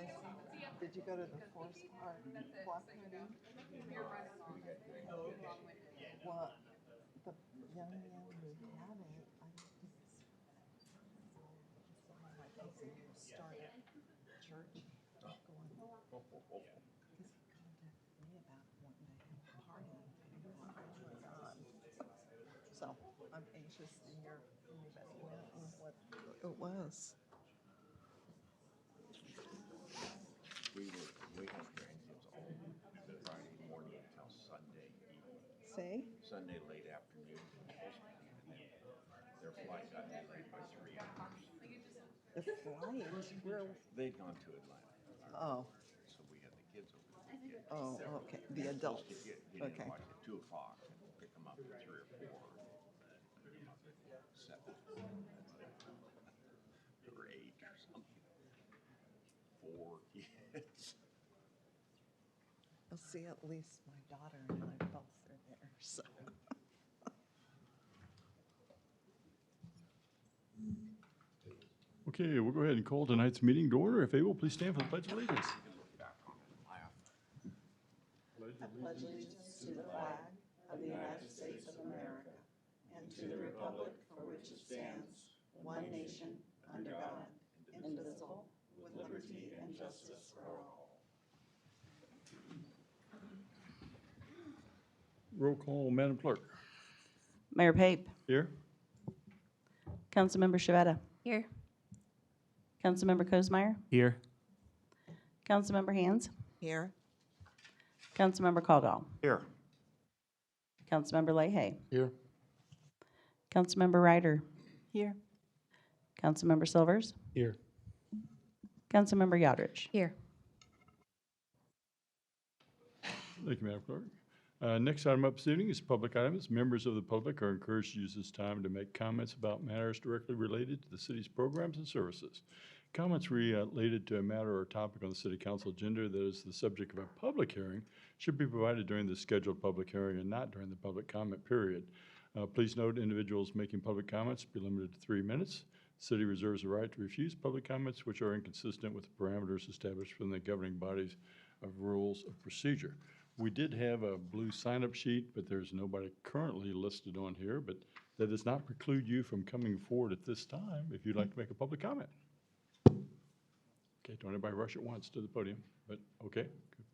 Did you go to the Forest Park block meeting? Well, the young man who had it, I think my cousin who started church going, because he contacted me about wanting to have a party. Oh my God. So I'm anxious to hear if anybody went and what it was. We had grandkids all Friday morning until Sunday evening, See? Sunday late afternoon. And then their flight got delayed by 3 hours. The flight? Where? They'd gone to Atlanta. Oh, So we had the kids over the weekend. oh, okay. The Supposed adults. to get in Okay. like at 2 o'clock and pick them up at 3 or 4. And pick them up at 7 or 8 or something. 4 kids. Well, see, at least my daughter and I both are there, so. Okay, we'll go ahead and call tonight's meeting to order. If able, please stand for the Pledge of Allegiance. I pledge allegiance to the flag of the United States of America and to the republic for which it stands, one nation, under God, indivisible, with liberty and justice for all. Roll call, Madam Clerk. Mayor Pape. Here. Councilmember Shavetta. Here. Councilmember Kosmeyer. Here. Councilmember Hands. Here. Councilmember Caldwell. Here. Councilmember Leahy. Here. Councilmember Ryder. Here. Councilmember Silvers. Here. Councilmember Yodrich. Here. Thank you, Madam Clerk. Next item up this evening is public items. Members of the public are encouraged to use this time to make comments about matters directly related to the city's programs and services. Comments related to a matter or topic on the city council agenda that is the subject of a public hearing should be provided during the scheduled public hearing and not during the public comment period. Please note individuals making public comments be limited to 3 minutes. The city reserves the right to refuse public comments which are inconsistent with the parameters established from the governing bodies of rules of procedure. We did have a blue sign-up sheet, but there's nobody currently listed on here, but that does not preclude you from coming forward at this time if you'd like to make a public comment. Okay, don't everybody rush at once to the podium, but okay.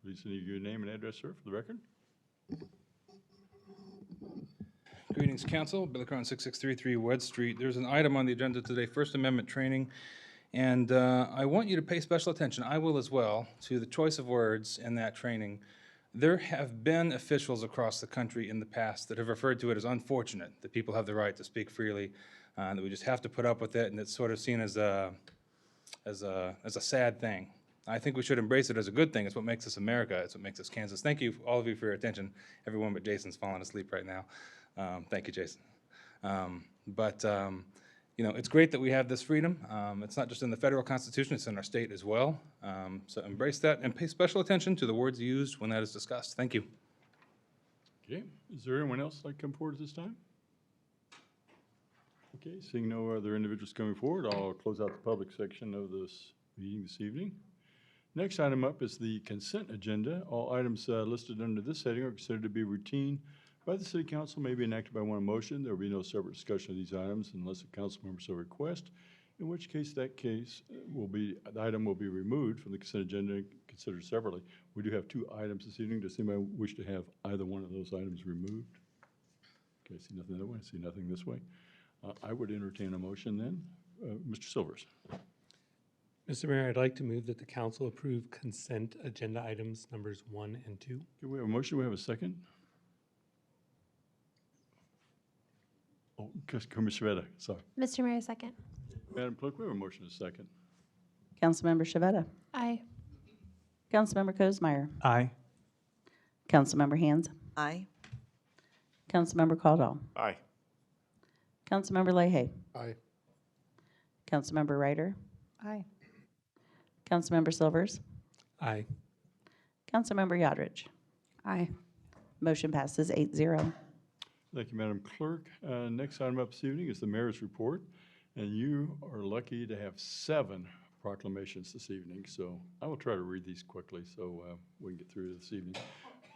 Please give your name and address, sir, for the record. Greetings, Council. Billy Cron, 6633 West Street. There's an item on the agenda today, First Amendment training, and I want you to pay special attention, I will as well, to the choice of words in that training. There have been officials across the country in the past that have referred to it as unfortunate that people have the right to speak freely, that we just have to put up with it, and it's sort of seen as a sad thing. I think we should embrace it as a good thing. It's what makes us America. It's what makes us Kansas. Thank you, all of you, for your attention. Everyone but Jason's falling asleep right now. Thank you, Jason. You know, it's great that we have this freedom. It's not just in the federal Constitution, it's in our state as well. So embrace that and pay special attention to the words used when that is discussed. Thank you. Okay, is there anyone else like to come forward at this time? Okay, seeing no other individuals coming forward, I'll close out the public section of this meeting this evening. Next item up is the consent agenda. All items listed under this heading are considered to be routine by the City Council, may be enacted by one motion. There will be no separate discussion of these items unless a council member so request, in which case the item will be removed from the consent agenda and considered separately. We do have 2 items this evening. Does anybody wish to have either one of those items removed? Okay, I see nothing that way. I see nothing this way. I would entertain a motion then. Mr. Silvers. Mr. Mayor, I'd like to move that the council approve consent agenda items numbers 1 and 2. Okay, we have a motion. We have a second. Oh, Commissioner Shavetta, sorry. Mr. Mayor, second. Madam Clerk, we have a motion and a second. Councilmember Shavetta. Aye. Councilmember Kosmeyer. Aye. Councilmember Hands. Aye. Councilmember Caldwell. Aye. Councilmember Leahy. Aye. Councilmember Ryder. Aye. Councilmember Silvers. Aye. Councilmember Yodrich. Aye. Motion passes 8-0. Thank you, Madam Clerk. Next item up this evening is the mayor's report, and you are lucky to have 7 proclamations this evening, so I will try to read these quickly so we can get through this evening.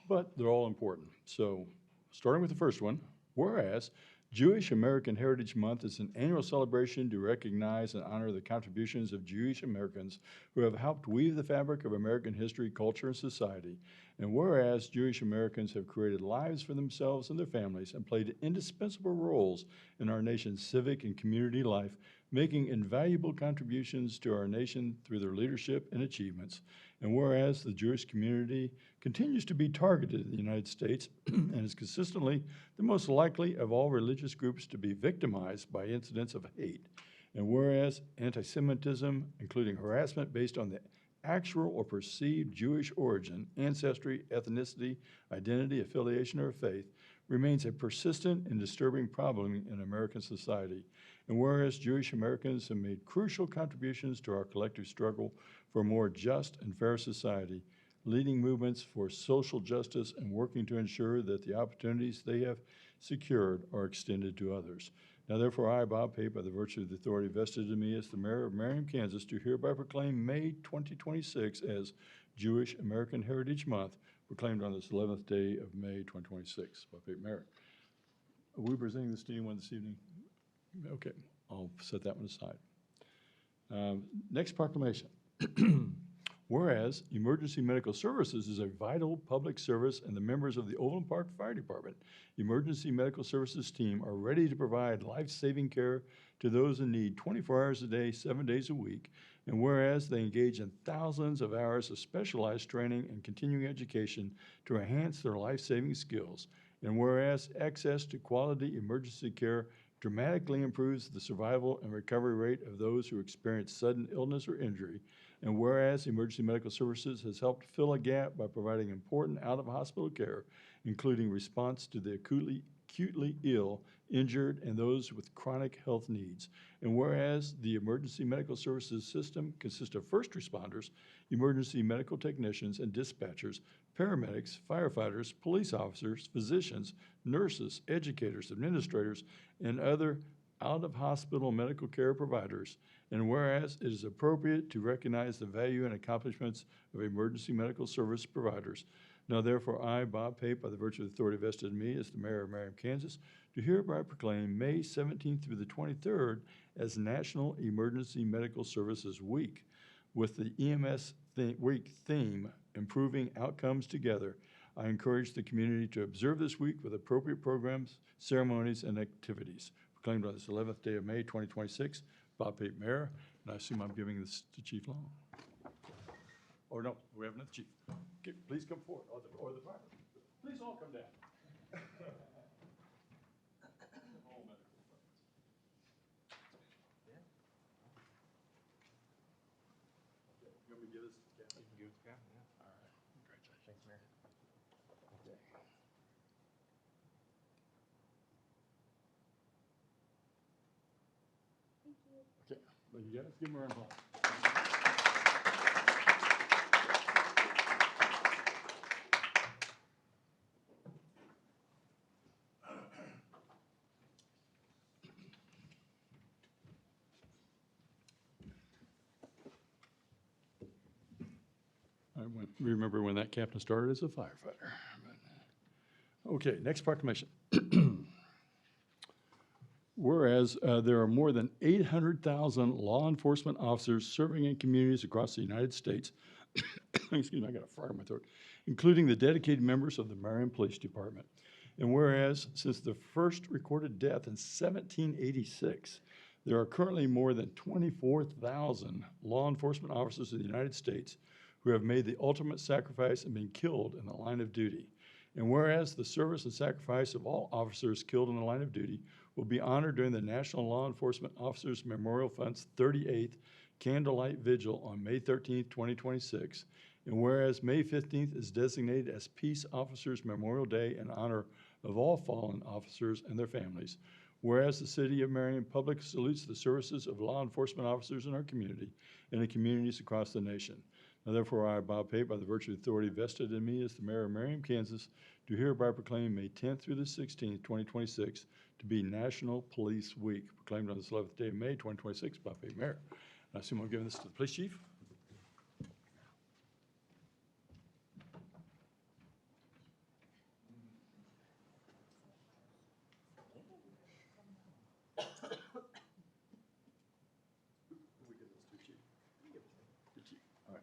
But they're all important. So, starting with the first one, whereas Jewish American Heritage Month is an annual celebration to recognize and honor the contributions of Jewish Americans who have helped weave the fabric of American history, culture, and society. And whereas Jewish Americans have created lives for themselves and their families and played indispensable roles in our nation's civic and community life, making invaluable contributions to our nation through their leadership and achievements. And whereas the Jewish community continues to be targeted in the United States and is consistently the most likely of all religious groups to be victimized by incidents of hate. And whereas anti-Semitism, including harassment based on the actual or perceived Jewish origin, ancestry, ethnicity, identity, affiliation, or faith, remains a persistent and disturbing problem in American society. And whereas Jewish Americans have made crucial contributions to our collective struggle for a more just and fair society, leading movements for social justice and working to ensure that the opportunities they have secured are extended to others. Now therefore I, Bob Pape, by the virtue of the authority vested in me as the mayor of Merriam, Kansas, do hereby proclaim May 2026 as Jewish American Heritage Month, proclaimed on this 11th day of May 2026. Bob Pape, Mayor. Are we presenting this to anyone this evening? Okay, I'll set that one aside. Next proclamation. Whereas emergency medical services is a vital public service and the members of the Overland Park Fire Department Emergency Medical Services team are ready to provide life-saving care to those in need 24 hours a day, 7 days a week. And whereas they engage in thousands of hours of specialized training and continuing education to enhance their life-saving skills. And whereas access to quality emergency care dramatically improves the survival and recovery rate of those who experience sudden illness or injury. And whereas Emergency Medical Services has helped fill a gap by providing important out-of-hospital care, including response to the acutely ill, injured, and those with chronic health needs. And whereas the Emergency Medical Services system consists of first responders, emergency medical technicians and dispatchers, paramedics, firefighters, police officers, physicians, nurses, educators, administrators, and other out-of-hospital medical care providers. And whereas it is appropriate to recognize the value and accomplishments of emergency medical service providers. Now therefore I, Bob Pape, by the virtue of the authority vested in me as the mayor of Merriam, Kansas, do hereby proclaim May 17th through the 23rd as National Emergency Medical Services Week, with the EMS week theme, Improving Outcomes Together. I encourage the community to observe this week with appropriate programs, ceremonies, and activities. Proclaimed on this 11th day of May 2026, Bob Pape, Mayor, and I assume I'm giving this to Chief Long. Or no, we have another chief. Okay, please come forward, or the fire. Please all come down. You want me to give this to Kathy? You can give it to Kathy, yeah. All right, congratulations. Thanks, Mayor. Okay. Okay, well, you got it, give him a round of applause. Remember when that captain started as a firefighter. Okay, next proclamation. Whereas there are more than 800,000 law enforcement officers serving in communities across the United States, excuse me, I got a fire in my throat, including the dedicated members of the Marion Police Department. And whereas since the first recorded death in 1786, there are currently more than 24,000 law enforcement officers in the United States who have made the ultimate sacrifice and been killed in the line of duty. And whereas the service and sacrifice of all officers killed in the line of duty will be honored during the National Law Enforcement Officers Memorial Fund's 38th Candlelight Vigil on May 13th, 2026. And whereas May 15th is designated as Peace Officers Memorial Day in honor of all fallen officers and their families. Whereas the City of Marion Public salutes the services of law enforcement officers in our community and in communities across the nation. Now therefore I, Bob Pape, by the virtue of authority vested in me as the mayor of Merriam, Kansas, do hereby proclaim May 10th through the 16th, 2026, to be National Police Week, proclaimed on this 11th day of May, 2026, Bob Pape, Mayor. I assume I'm giving this to the police chief? All right.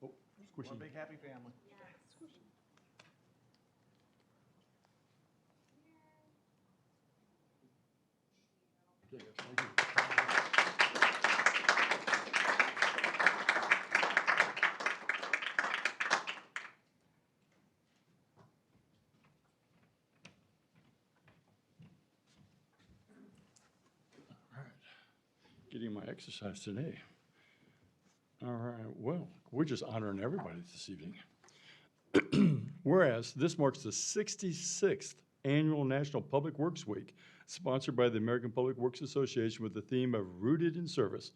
Oh, squishy. One big happy family. Okay, thank you. All right. Getting my exercise today. All right, well, we're just honoring everybody this evening. Whereas this marks the 66th Annual National Public Works Week, sponsored by the American Public Works Association with the theme of Rooted in Service,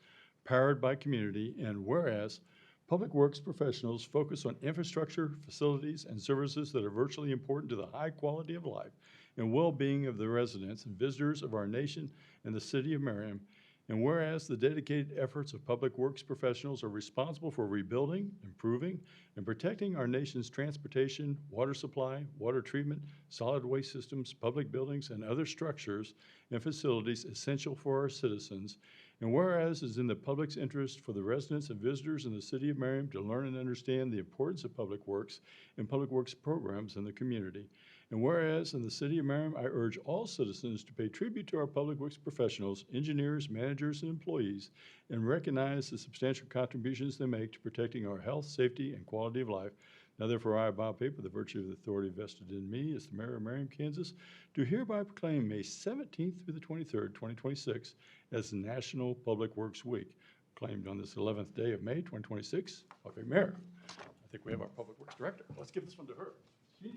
Powered by Community, and whereas public works professionals focus on infrastructure, facilities, and services that are virtually important to the high quality of life and well-being of the residents and visitors of our nation and the city of Merriam, and whereas the dedicated efforts of public works professionals are responsible for rebuilding, improving, and protecting our nation's transportation, water supply, water treatment, solid waste systems, public buildings, and other structures and facilities essential for our citizens, and whereas it's in the public's interest for the residents and visitors in the city of Merriam to learn and understand the importance of public works and public works programs in the community, and whereas in the city of Merriam, I urge all citizens to pay tribute to our public works professionals, engineers, managers, and employees, and recognize the substantial contributions they make to protecting our health, safety, and quality of life. Now therefore, I, Bob Pape, by virtue of the authority vested in me as the mayor of Merriam, Kansas, do hereby proclaim May 17th through the 23rd, 2026, as National Public Works Week, claimed on this 11th day of May, 2026, Bob Pape, Mayor. I think we have our Public Works Director. Let's give this one to her. My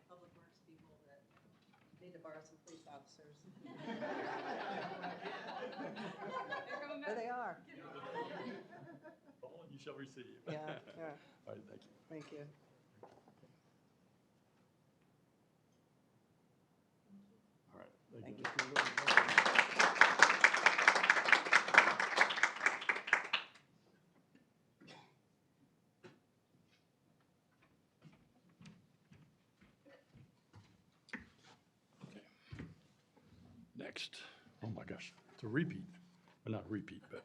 public works people that need to borrow some police officers. There they are. All you shall receive. Yeah, yeah. All right, thank you. Thank you. All right, Thank you. Okay. Next, oh my gosh, it's a repeat, well, not repeat, but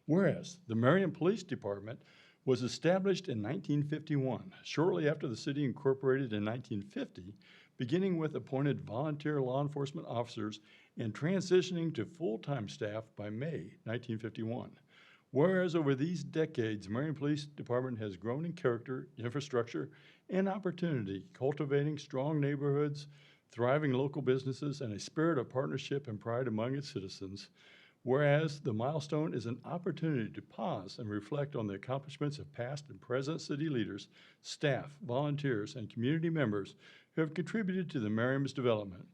whereas the Merriam Police Department was established in 1951, shortly after the city incorporated in 1950, beginning with appointed volunteer law enforcement officers and transitioning to full-time staff by May 1951. Whereas over these decades, Merriam Police Department has grown in character, infrastructure, and opportunity, cultivating strong neighborhoods, thriving local businesses, and a spirit of partnership and pride among its citizens. Whereas the milestone is an opportunity to pause and reflect on the accomplishments of past and present city leaders, staff, volunteers, and community members who have contributed to the Merriam's development.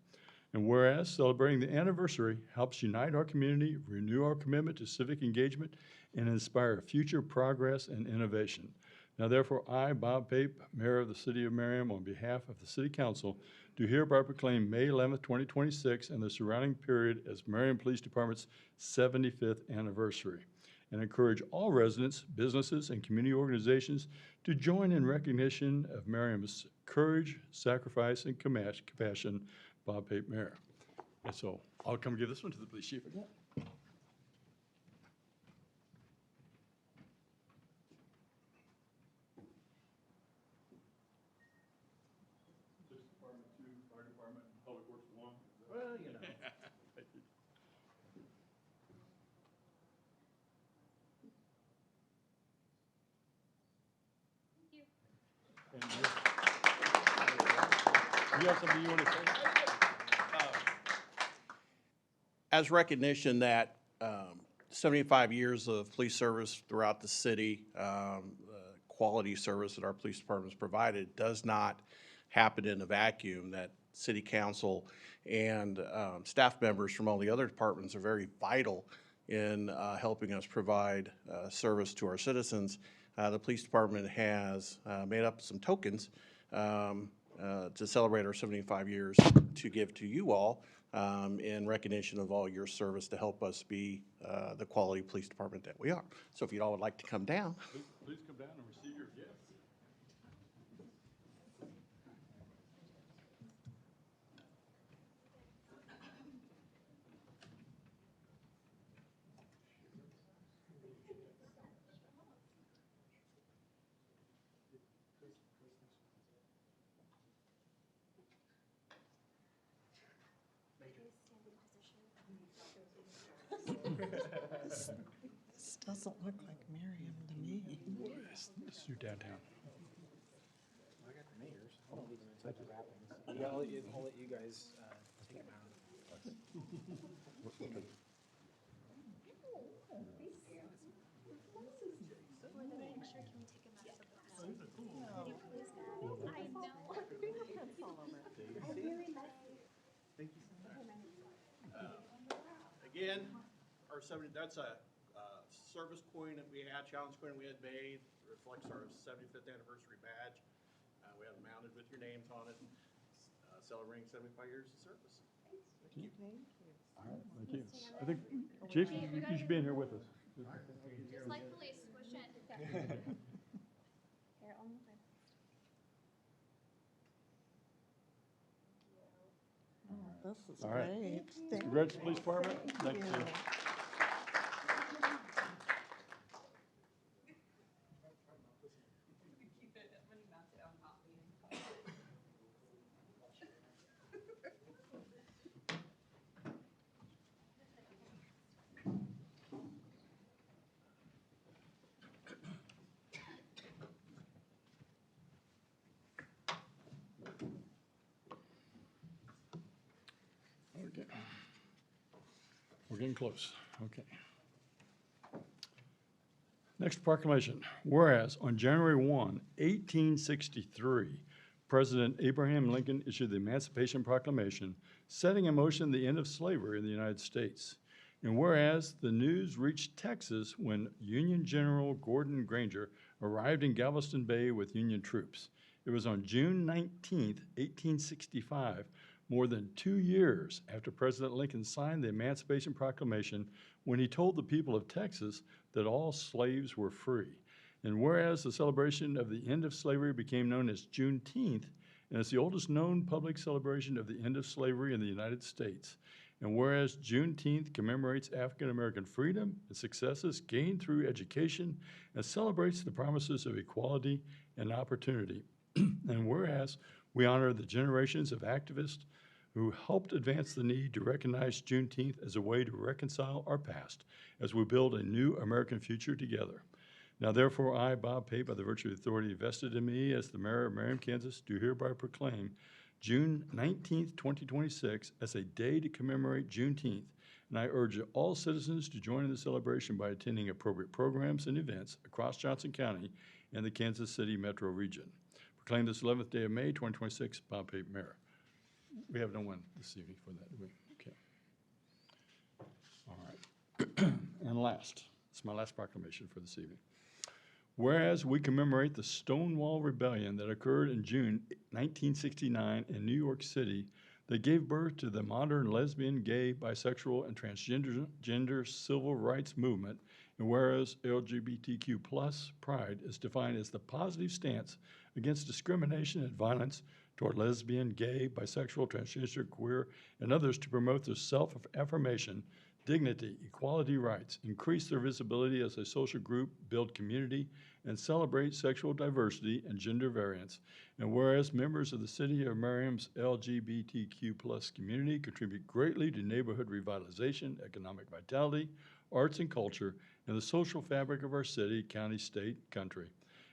And whereas celebrating the anniversary helps unite our community, renew our commitment to civic engagement, and inspire future progress and innovation. Now therefore, I, Bob Pape, Mayor of the City of Merriam, on behalf of the City Council, do hereby proclaim May 11th, 2026 and the surrounding period as Merriam Police Department's 75th anniversary, and encourage all residents, businesses, and community organizations to join in recognition of Merriam's courage, sacrifice, and compassion. Bob Pape, Mayor. And so I'll come give this one to the police chief again. Police Department 2, Fire Department, Public Works 1. Well, you know. Thank you. And you have something you want to say? As recognition that 75 years of police service throughout the city, quality service that our police department has provided does not happen in a vacuum, that city council and staff members from all the other departments are very vital in helping us provide service to our citizens. The police department has made up some tokens to celebrate our 75 years to give to you all in recognition of all your service to help us be the quality police department that we are. So if you all would like to come down. Please come down and receive your gift. This doesn't look like Miriam to me. This is your downtown. Yeah, I'll let you guys take it down. Again, our 70, that's a service coin that we had, challenge coin we had made, reflects our 75th anniversary badge. We have it mounted with your names on it, celebrating 75 years of service. All right, thank you. I think, Chief, you should be in here with us. Just like police, squish it. Here, almost. This is All right. great. Thank Congrats, Police Department. Thank you. you. Okay. We're getting close. Okay. Next proclamation. Whereas on January 1, 1863, President Abraham Lincoln issued the Emancipation Proclamation, setting in motion the end of slavery in the United States. And whereas the news reached Texas when Union General Gordon Granger arrived in Galveston Bay with Union troops. It was on June 19, 1865, more than 2 years after President Lincoln signed the Emancipation Proclamation, when he told the people of Texas that all slaves were free. And whereas the celebration of the end of slavery became known as Juneteenth, and is the oldest known public celebration of the end of slavery in the United States. And whereas Juneteenth commemorates African American freedom and successes gained through education and celebrates the promises of equality and opportunity. And whereas we honor the generations of activists who helped advance the need to recognize Juneteenth as a way to reconcile our past as we build a new American future together. Now therefore I, Bob Pape, by the virtue of the authority vested in me as the mayor of Merriam, Kansas, do hereby proclaim June 19th, 2026 as a day to commemorate Juneteenth, and I urge all citizens to join in the celebration by attending appropriate programs and events across Johnson County and the Kansas City metro region. Proclaim this 11th day of May, 2026, Bob Pape, Mayor. We have no one this evening for that, do we? Okay. All right. And last, it's my last proclamation for this evening. Whereas we commemorate the Stonewall Rebellion that occurred in June 1969 in New York City that gave birth to the modern lesbian, gay, bisexual, and transgender civil rights movement, and whereas LGBTQ+ pride is defined as the positive stance against discrimination and violence toward lesbian, gay, bisexual, transgender, queer, and others to promote their self-affirmation, dignity, equality rights, increase their visibility as a social group, build community, and celebrate sexual diversity and gender variance. And whereas members of the City of Merriam's LGBTQ+ community contribute greatly to neighborhood revitalization, economic vitality, arts and culture, and the social fabric of our city, county, state, country.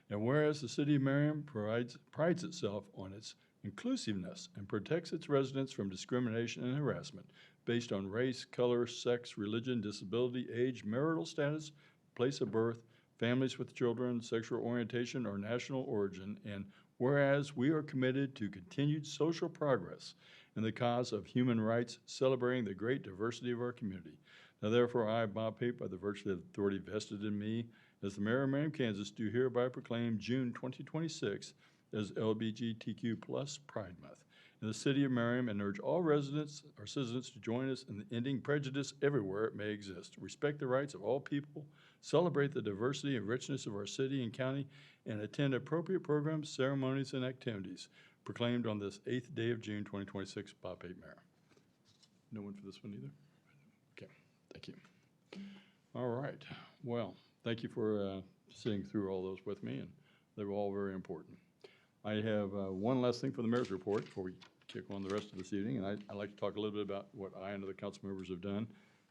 And whereas the City of Merriam prides itself on its inclusiveness and protects its residents from discrimination and harassment based on race, color, sex, religion, disability, age, marital status, place of birth, families with children, sexual orientation, or national origin, and whereas we are committed to continued social progress in the cause of human rights, celebrating the great diversity of our community. Now therefore I, Bob Pape, by the virtue of the authority vested in me as the mayor of Merriam, Kansas, do hereby proclaim June 2026 as LGBTQ+ Pride Month in the city of Merriam, and urge all residents or citizens to join us in ending prejudice everywhere it may exist. Respect the rights of all people, celebrate the diversity and richness of our city and county, and attend appropriate programs, ceremonies, and activities proclaimed on this 8th day of June, 2026, Bob Pate Mayor. No one for this one either? Okay, thank you. All right, well, thank you for sitting through all those with me, and they were all very important. I have one last thing for the mayor's report before we kick on the rest of this evening, and I'd like to talk a little bit about what I and other council members have done.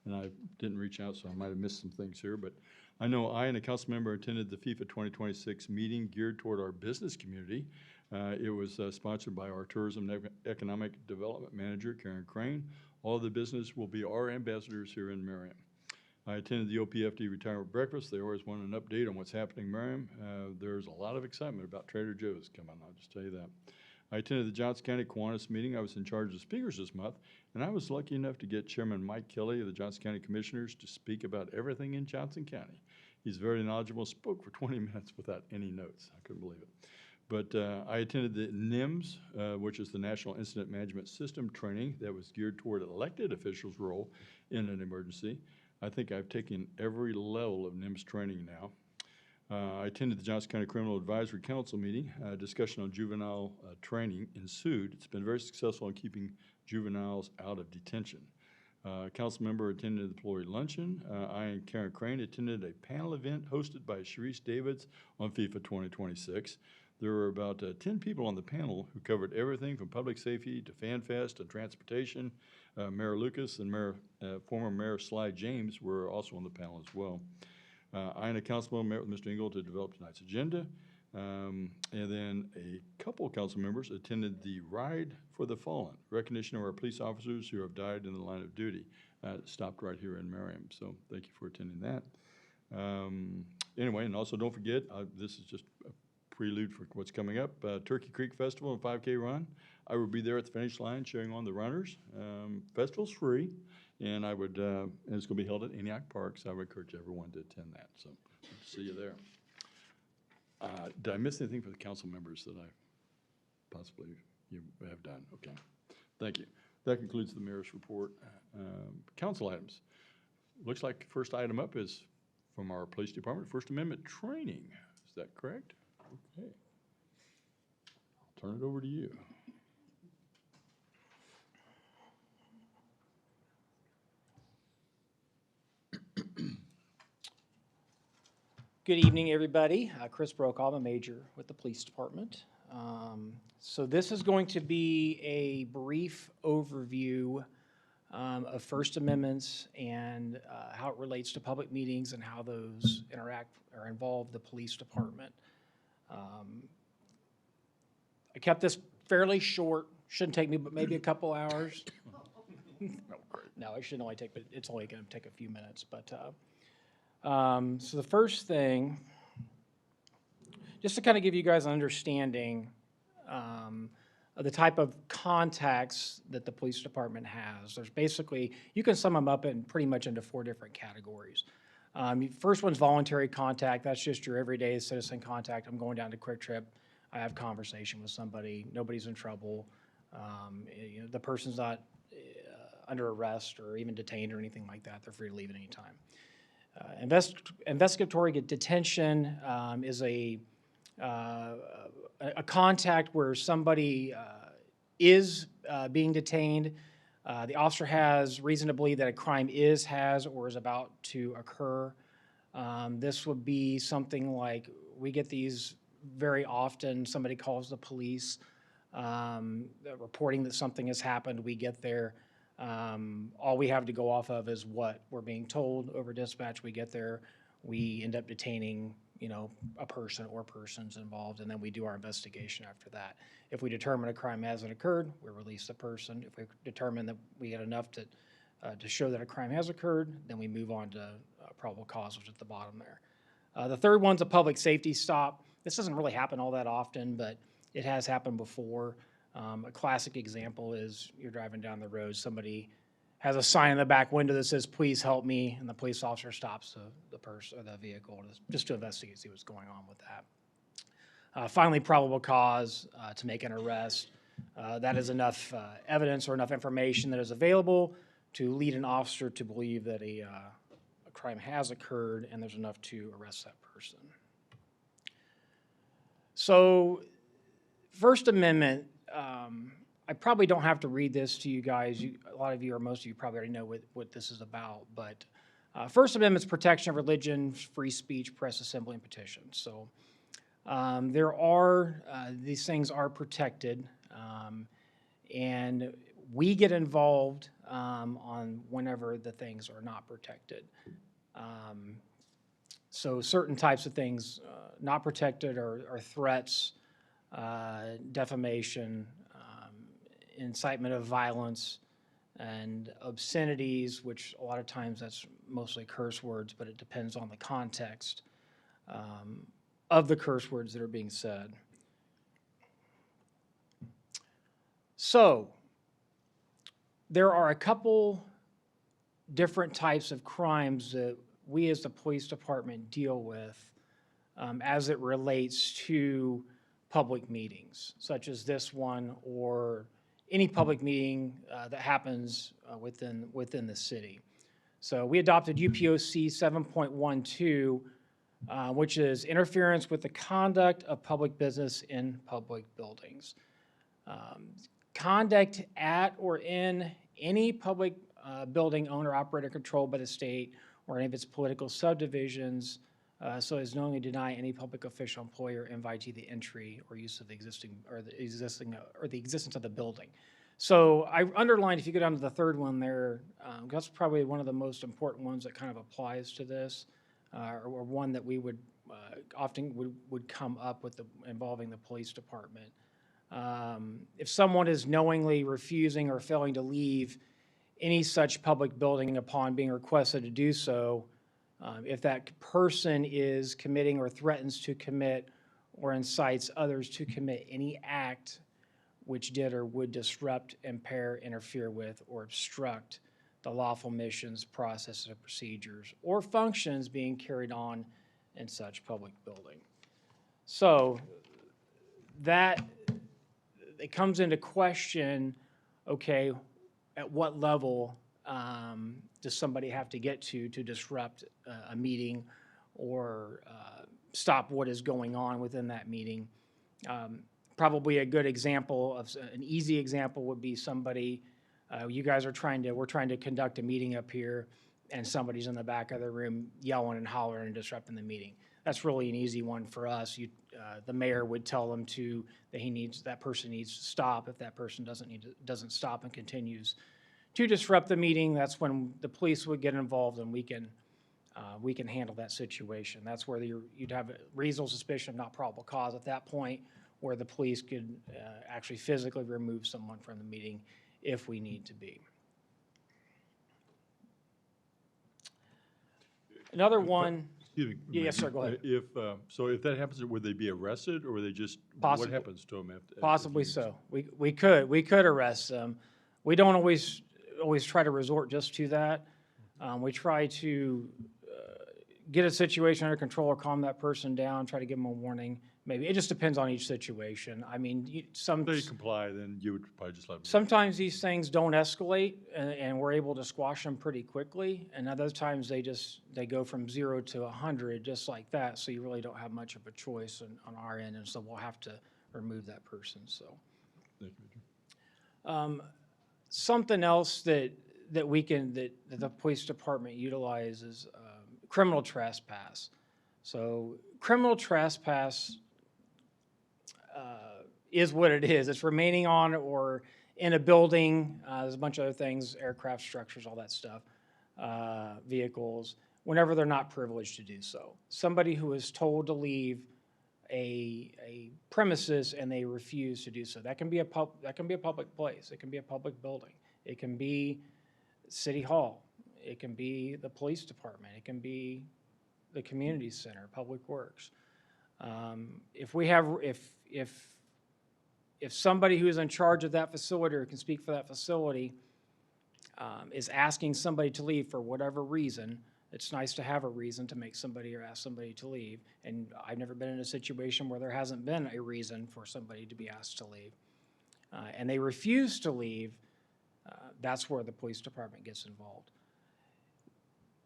And I didn't reach out, so I might have missed some things here, but I know I and a council member attended the FIFA 2026 meeting geared toward our business community. It was sponsored by our Tourism and Economic Development Manager, Karen Crane. All of the business will be our ambassadors here in Merriam. I attended the OPFD retirement breakfast. They always want an update on what's happening in Merriam. There's a lot of excitement about Trader Joe's coming, I'll just tell you that. I attended the Johnson County Kiwanis meeting. I was in charge of speakers this month, and I was lucky enough to get Chairman Mike Kelly of the Johnson County Commissioners to speak about everything in Johnson County. He's very knowledgeable, spoke for 20 minutes without any notes. I couldn't believe it. But I attended the NIMS, which is the National Incident Management System training that was geared toward elected officials' role in an emergency. I think I've taken every level of NIMS training now. I attended the Johnson County Criminal Advisory Council meeting. Discussion on juvenile training ensued. It's been very successful in keeping juveniles out of detention. Council member attended the employee luncheon. I and Karen Crane attended a panel event hosted by Sharice Davids on FIFA 2026. There were about 10 people on the panel who covered everything from public safety to FanFest and transportation. Mayor Lucas and former Mayor Sly James were also on the panel as well. I and a councilman met with Mr. Engel to develop tonight's agenda. And then a couple of council members attended the Ride for the Fallen, recognition of our police officers who have died in the line of duty. Stopped right here in Merriam, so thank you for attending that. Anyway, and also don't forget, this is just a prelude for what's coming up, Turkey Creek Festival and 5K run. I will be there at the finish line cheering on the runners. Festival's free, and and it's gonna be held at Antioch Park, so I would encourage everyone to attend that, so hope to see you there. Did I miss anything for the council members that I possibly you have done? Okay, thank you. That concludes the mayor's report. Council items. Looks like the first item up is from our police department, First Amendment training. Is that correct? Okay. I'll turn it over to you. Good evening, everybody. Chris Brokaw, I'm a major with the police department. So this is going to be a brief overview of First Amendments and how it relates to public meetings and how those interact or involve the police department. I kept this fairly short. Shouldn't take me but maybe a couple hours. No, it should only take, but it's only going to take a few minutes. But so the first thing, just to kind of give you guys an understanding of the type of contacts that the police department has. There's basically, you can sum them up in pretty much into 4 different categories. First one's voluntary contact. That's just your everyday citizen contact. I'm going down to Quick Trip. I have conversation with somebody. Nobody's in trouble. You know, the person's not under arrest or even detained or anything like that. They're free to leave at any time. Investigatory detention is a contact where somebody is being detained. The officer has reason to believe that a crime has, or is about to occur. This would be something like, we get these very often. Somebody calls the police reporting that something has happened. We get there. All we have to go off of is what we're being told over dispatch. We get there. We end up detaining, you know, a person or persons involved, and then we do our investigation after that. If we determine a crime hasn't occurred, we release the person. If we determine that we get enough to show that a crime has occurred, then we move on to probable cause, which is at the bottom there. The third one's a public safety stop. This doesn't really happen all that often, but it has happened before. A classic example is you're driving down the road, somebody has a sign in the back window that says, "Please help me," and the police officer stops the person or the vehicle just to investigate, see what's going on with that. finally probable cause to make an arrest. That is enough evidence or enough information that is available to lead an officer to believe that a crime has occurred, and there's enough to arrest that person. So, First Amendment, I probably don't have to read this to you guys. A lot of you, or most of you, probably already know what this is about. But First Amendment's protection of religion, free speech, press, assembly, and petition. So these things are protected, and we get involved on whenever the things are not protected. So certain types of things not protected are threats, defamation, incitement of violence, and obscenities, which a lot of times that's mostly curse words, but it depends on the context of the curse words that are being said. So, there are a couple different types of crimes that we as the police department deal with as it relates to public meetings, such as this one or any public meeting that happens within the city. So we adopted UPOC 7.12, which is interference with the conduct of public business in public buildings. Conduct at or in any public building owned or operated or controlled by the state or any of its political subdivisions, so as knowingly deny any public official, employee, or invitee the entry or use of the existence of the building. So I underlined, if you go down to the third one there, that's probably one of the most important ones that kind of applies to this, or one that we would often would come up with involving the police department. If someone is knowingly refusing or failing to leave any such public building upon being requested to do so, if that person is committing or threatens to commit or incites others to commit any act which did or would disrupt, impair, interfere with, or obstruct the lawful missions, processes, or procedures, or functions being carried on in such public building. So that it comes into question, okay, at what level does somebody have to get to disrupt a meeting or stop what is going on within that meeting? Probably a good example of an easy example would be somebody, you guys are we're trying to conduct a meeting up here, and somebody's in the back of the room yelling and hollering and disrupting the meeting. That's really an easy one for us. The mayor would tell them that person needs to stop. If that person doesn't stop and continues to disrupt the meeting, that's when the police would get involved, and we can handle that situation. That's where you'd have a reasonable suspicion of not probable cause at that point, where the police could actually physically remove someone from the meeting if we need to be. Another one. Excuse me. Yes, sir, go ahead. If that happens, would they be arrested, or would they just, Possibly. what happens to them after? Possibly so. We could arrest them. We don't always try to resort just to that. We try to get a situation under control or calm that person down, try to give them a warning. Maybe it just depends on each situation. I mean, If they comply, then you would probably just let them. sometimes these things don't escalate, and we're able to squash them pretty quickly. And other times they go from 0 to 100 just like that. So you really don't have much of a choice on our end, and so we'll have to remove that person. So Thank you, Richard. something else that the police department utilizes criminal trespass. So criminal trespass is what it is. It's remaining on or in a building. There's a bunch of other things, aircraft structures, all that stuff, vehicles, whenever they're not privileged to do so. Somebody who is told to leave a premises and they refuse to do so. That can be a public place. It can be a public building. It can be City Hall. It can be the police department. It can be the community center, Public Works. If somebody who is in charge of that facility or can speak for that facility is asking somebody to leave for whatever reason, It's nice to have a reason to make somebody or ask somebody to leave. And I've never been in a situation where there hasn't been a reason for somebody to be asked to leave. And they refuse to leave, that's where the police department gets involved.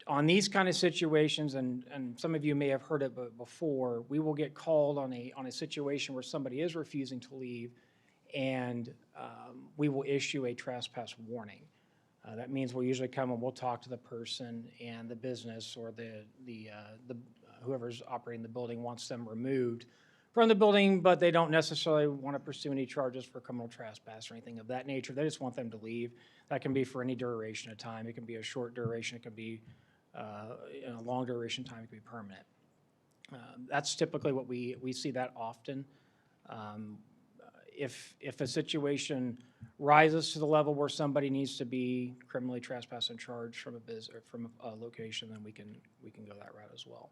On these kind of situations, and some of you may have heard it before, we will get called on a situation where somebody is refusing to leave, and we will issue a trespass warning. That means we'll usually come and we'll talk to the person, and the business or the whoever's operating the building wants them removed from the building, but they don't necessarily want to pursue any charges for criminal trespass or anything of that nature. They just want them to leave. That can be for any duration of time. It can be a short duration. It can be in a long duration time. It can be permanent. That's typically what we see that often. If a situation rises to the level where somebody needs to be criminally trespassed and charged from a location, then we can go that route as well.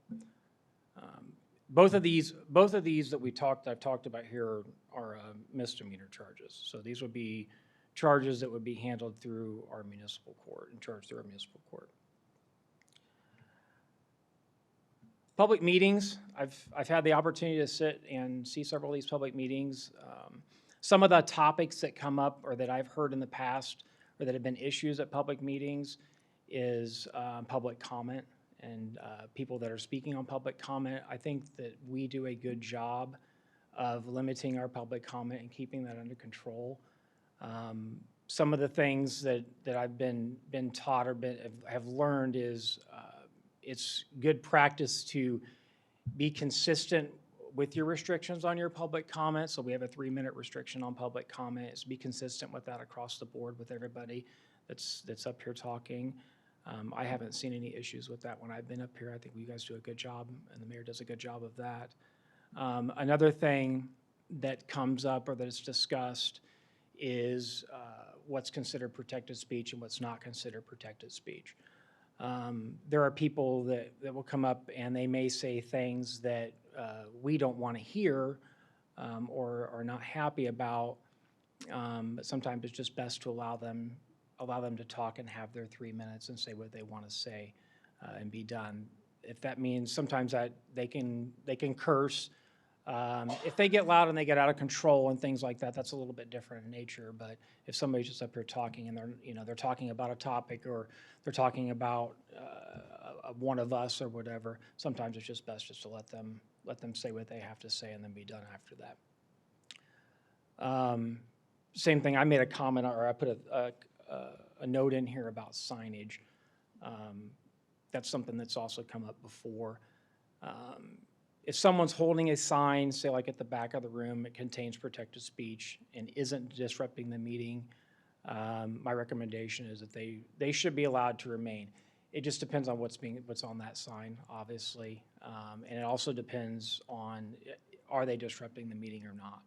Both of these that I've talked about here are misdemeanor charges. So these would be charges that would be handled through our municipal court and charged through our municipal court. Public meetings, I've had the opportunity to sit and see several of these public meetings. Some of the topics that come up or that I've heard in the past or that have been issues at public meetings is public comment and people that are speaking on public comment. I think that we do a good job of limiting our public comment and keeping that under control. Some of the things that I've been taught or have learned is it's good practice to be consistent with your restrictions on your public comment. So we have a 3-minute restriction on public comment. It's be consistent with that across the board with everybody that's up here talking. I haven't seen any issues with that when I've been up here. I think you guys do a good job, and the mayor does a good job of that. Another thing that comes up or that is discussed is what's considered protected speech and what's not considered protected speech. There are people that will come up and they may say things that we don't want to hear or are not happy about, but sometimes it's just best to allow them to talk and have their 3 minutes and say what they want to say and be done. If that means sometimes that they can curse. If they get loud and they get out of control and things like that, that's a little bit different in nature. But if somebody's just up here talking and they're talking about a topic or they're talking about one of us or whatever, sometimes it's just best just to let them say what they have to say and then be done after that. Same thing. I made a comment or I put a note in here about signage. That's something that's also come up before. If someone's holding a sign, say like at the back of the room, it contains protected speech and isn't disrupting the meeting, my recommendation is that they should be allowed to remain. It just depends on what's on that sign, obviously, and it also depends on are they disrupting the meeting or not.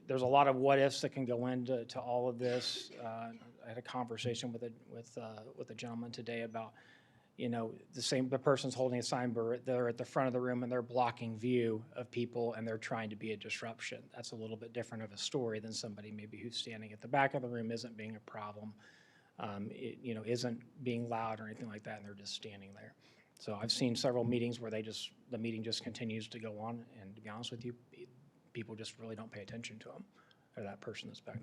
There's a lot of what ifs that can go into all of this. I had a conversation with a gentleman today about, the person's holding a sign, but they're at the front of the room and they're blocking view of people and they're trying to be a disruption. That's a little bit different of a story than somebody maybe who's standing at the back of the room isn't being a problem, isn't being loud or anything like that, and they're just standing there. So I've seen several meetings where the meeting just continues to go on, and to be honest with you, people just really don't pay attention to them or that person that's back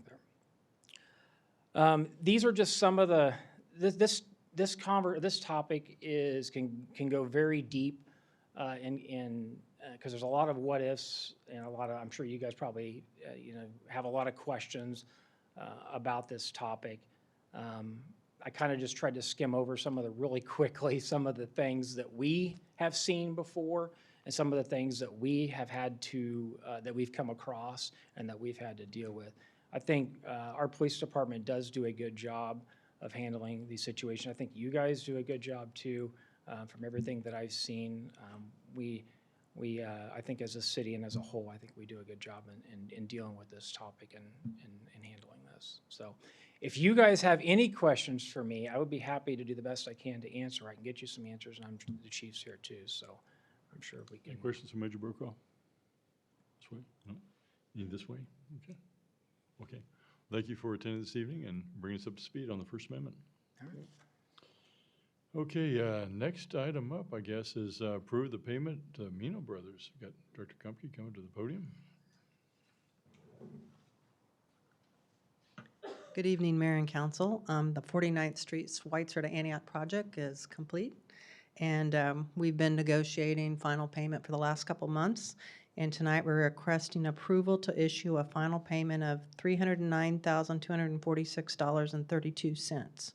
there. These are just some of this topic can go very deep because there's a lot of what ifs and I'm sure you guys probably have a lot of questions about this topic. I kind of just tried to skim over some of the things that we have seen before and some of the things that we have had to that we've come across and that we've had to deal with. I think our police department does do a good job of handling these situations. I think you guys do a good job too. From everything that I've seen, I think as a city and as a whole, I think we do a good job in dealing with this topic and handling this. So if you guys have any questions for me, I would be happy to do the best I can to answer. I can get you some answers, and the chief's here too, so I'm sure we can. Any questions for Major Brokaw? This way? No? Need this way? Okay. Okay. Thank you for attending this evening and bringing us up to speed on the First Amendment. All right. Okay, next item up, I guess, is approve the payment to Mino Brothers. Got Director Kumpke coming to the podium. Good evening, Mayor and Council. The 49th Street Schweitzer to Antioch project is complete, and we've been negotiating final payment for the last couple months. And tonight, we're requesting approval to issue a final payment of $309,246.32.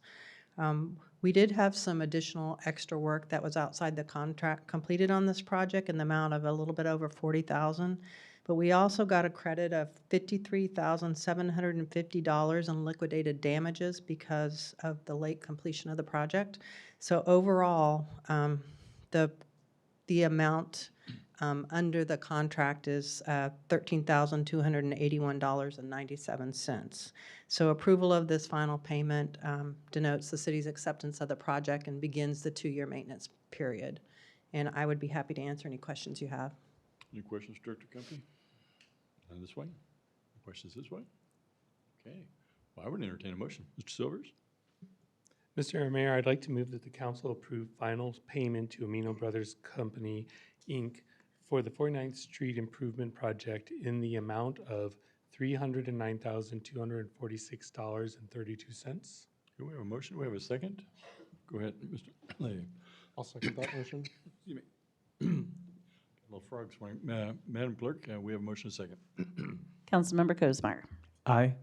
We did have some additional extra work that was outside the contract completed on this project in the amount of a little bit over $40,000. But we also got a credit of $53,750 in liquidated damages because of the late completion of the project. So overall, the amount under the contract is $13,281.97. So approval of this final payment denotes the city's acceptance of the project and begins the 2-year maintenance period. And I would be happy to answer any questions you have. Any questions, Director Kumpke? None this way? Any questions this way? Okay, well, I would entertain a motion. Mr. Silvers? Mr. Mayor, I'd like to move that the council approve final payment to Amino Brothers Company, Inc. for the 49th Street Improvement Project in the amount of $309,246.32. Do we have a motion? Do we have a second? Go ahead, Mr. Lay. I'll second that motion. Excuse me. Little frog swing. Madam Clerk, we have a motion and a second. Councilmember Cosmeyer. Aye.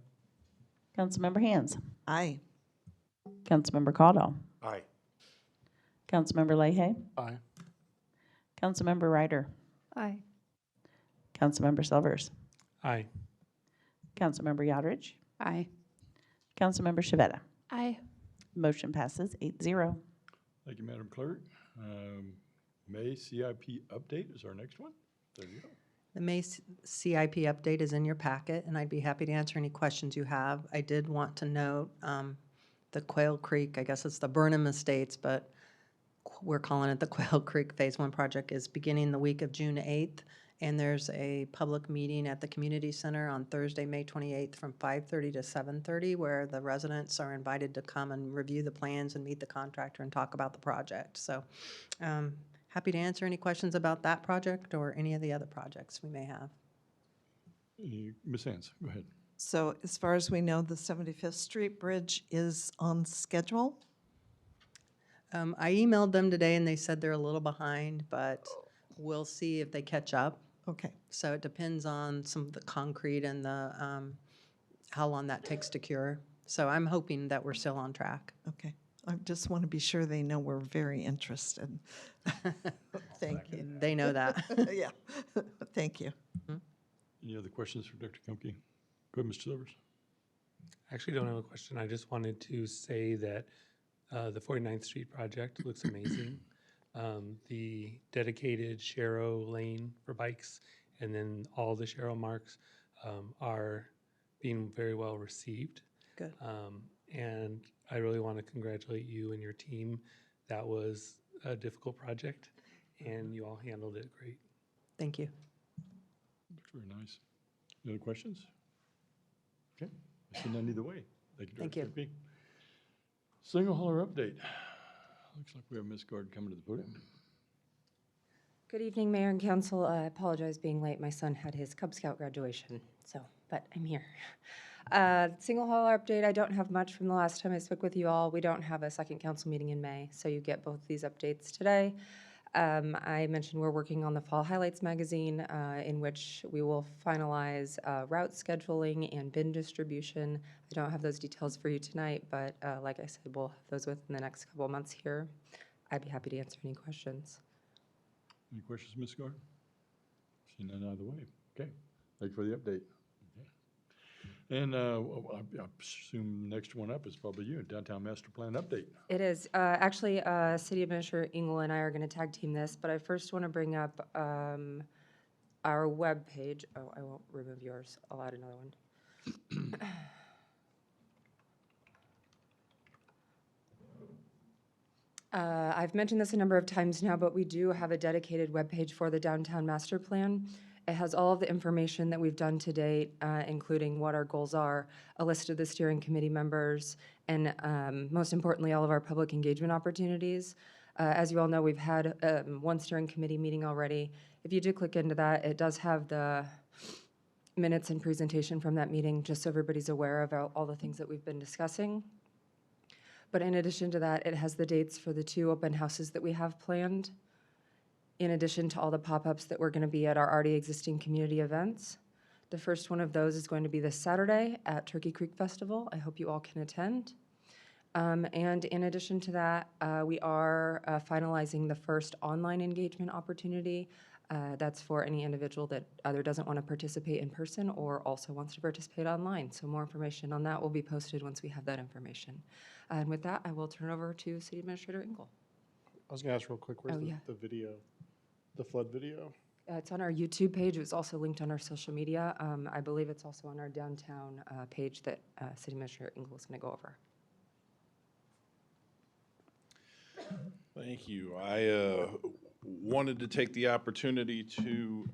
Councilmember Hands. Aye. Councilmember Caudle. Aye. Councilmember Leahy. Aye. Councilmember Ryder. Aye. Councilmember Silvers. Aye. Councilmember Yodridge. Aye. Councilmember Shavetta. Aye. Motion passes 8-0. Thank you, Madam Clerk. May CIP update is our next one. There you go. The May CIP update is in your packet, and I'd be happy to answer any questions you have. I did want to note the Quail Creek, I guess it's the Burnham Estates, but we're calling it the Quail Creek Phase 1 project, is beginning the week of June 8th. And there's a public meeting at the community center on Thursday, May 28th from 5:30 to 7:30, where the residents are invited to come and review the plans and meet the contractor and talk about the project. So happy to answer any questions about that project or any of the other projects we may have. Ms. Hands, go ahead. So as far as we know, the 75th Street Bridge is on schedule? I emailed them today and they said they're a little behind, but we'll see if they catch up. Okay. So it depends on some of the concrete and the, how long that takes to cure. So I'm hoping that we're still on track. Okay. I just want to be sure they know we're very interested. Thank you. They know that. Yeah, thank you. Any other questions for Dr. Kumpke? Go ahead, Mr. Silvers. I actually don't have a question. I just wanted to say that the 49th Street project looks amazing. The dedicated Sharrow lane for bikes and then all the Sharrow marks are being very well received. Good. And I really want to congratulate you and your team. That was a difficult project and you all handled it great. Thank you. Looks very nice. Any other questions? Okay, I see none either way. Thank you, Thank Director Kumpke. Single hauler update. Looks like we have Ms. Gard coming to the podium. Good evening, Mayor and Council. I apologize being late. My son had his Cub Scout graduation, but I'm here. Single hauler update, I don't have much from the last time I spoke with you all. We don't have a second council meeting in May, so you get both these updates today. I mentioned we're working on the Fall Highlights magazine, in which we will finalize route scheduling and bin distribution. I don't have those details for you tonight, but like I said, we'll have those within the next couple of months here. I'd be happy to answer any questions. Any questions, Ms. Gard? See none either way. Okay, thank you for the update. Okay. And I assume next one up is probably you, Downtown Master Plan update. It is. Actually, City Administrator Engel and I are going to tag team this, but I first want to bring up our web page. Oh, I won't remove yours. I'll add another one. I've mentioned this a number of times now, but we do have a dedicated webpage for the Downtown Master Plan. It has all of the information that we've done to date, including what our goals are, a list of the steering committee members, and most importantly, all of our public engagement opportunities. As you all know, we've had one steering committee meeting already. If you do click into that, it does have the minutes and presentation from that meeting, just so everybody's aware of all the things that we've been discussing. But in addition to that, it has the dates for the 2 open houses that we have planned, in addition to all the pop-ups that we're going to be at our already existing community events. The first one of those is going to be this Saturday at Turkey Creek Festival. I hope you all can attend. And in addition to that, we are finalizing the first online engagement opportunity. That's for any individual that either doesn't want to participate in person or also wants to participate online. So more information on that will be posted once we have that information. And with that, I will turn over to City Administrator Engel. I was gonna ask real quick, where's Oh, yeah. the video, the flood video? It's on our YouTube page. It was also linked on our social media. I believe it's also on our downtown page that City Administrator Engel is going to go over. Thank you. I wanted to take the opportunity to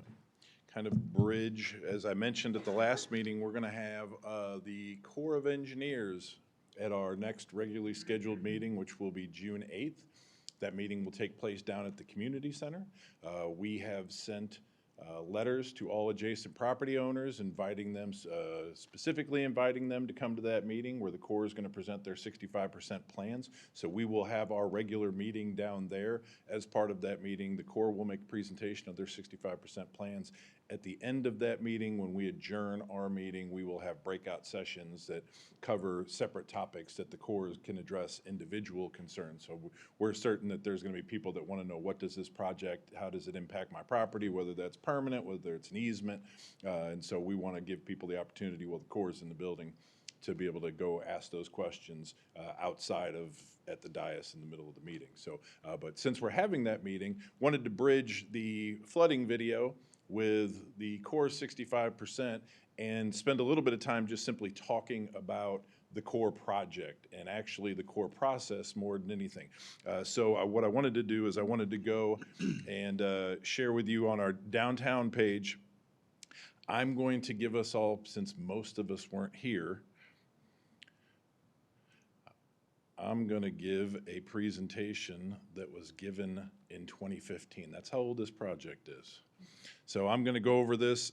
kind of bridge, as I mentioned at the last meeting, we're going to have the Corps of Engineers at our next regularly scheduled meeting, which will be June 8th. That meeting will take place down at the community center. We have sent letters to all adjacent property owners, inviting them, specifically inviting them to come to that meeting where the Corps is going to present their 65% plans. So we will have our regular meeting down there. As part of that meeting, the Corps will make a presentation of their 65% plans. At the end of that meeting, when we adjourn our meeting, we will have breakout sessions that cover separate topics that the Corps can address individual concerns. So we're certain that there's going to be people that want to know, what does this project, how does it impact my property, whether that's permanent, whether it's an easement. And so we want to give people the opportunity, while the Corps is in the building, to be able to go ask those questions outside of at the dais in the middle of the meeting. So, but since we're having that meeting, wanted to bridge the flooding video with the Corps 65% and spend a little bit of time just simply talking about the Corps project and actually the Corps process more than anything. So what I wanted to do is I wanted to go and share with you on our downtown page. I'm going to give us all, since most of us weren't here, I'm going to give a presentation that was given in 2015. That's how old this project is. So I'm going to go over this.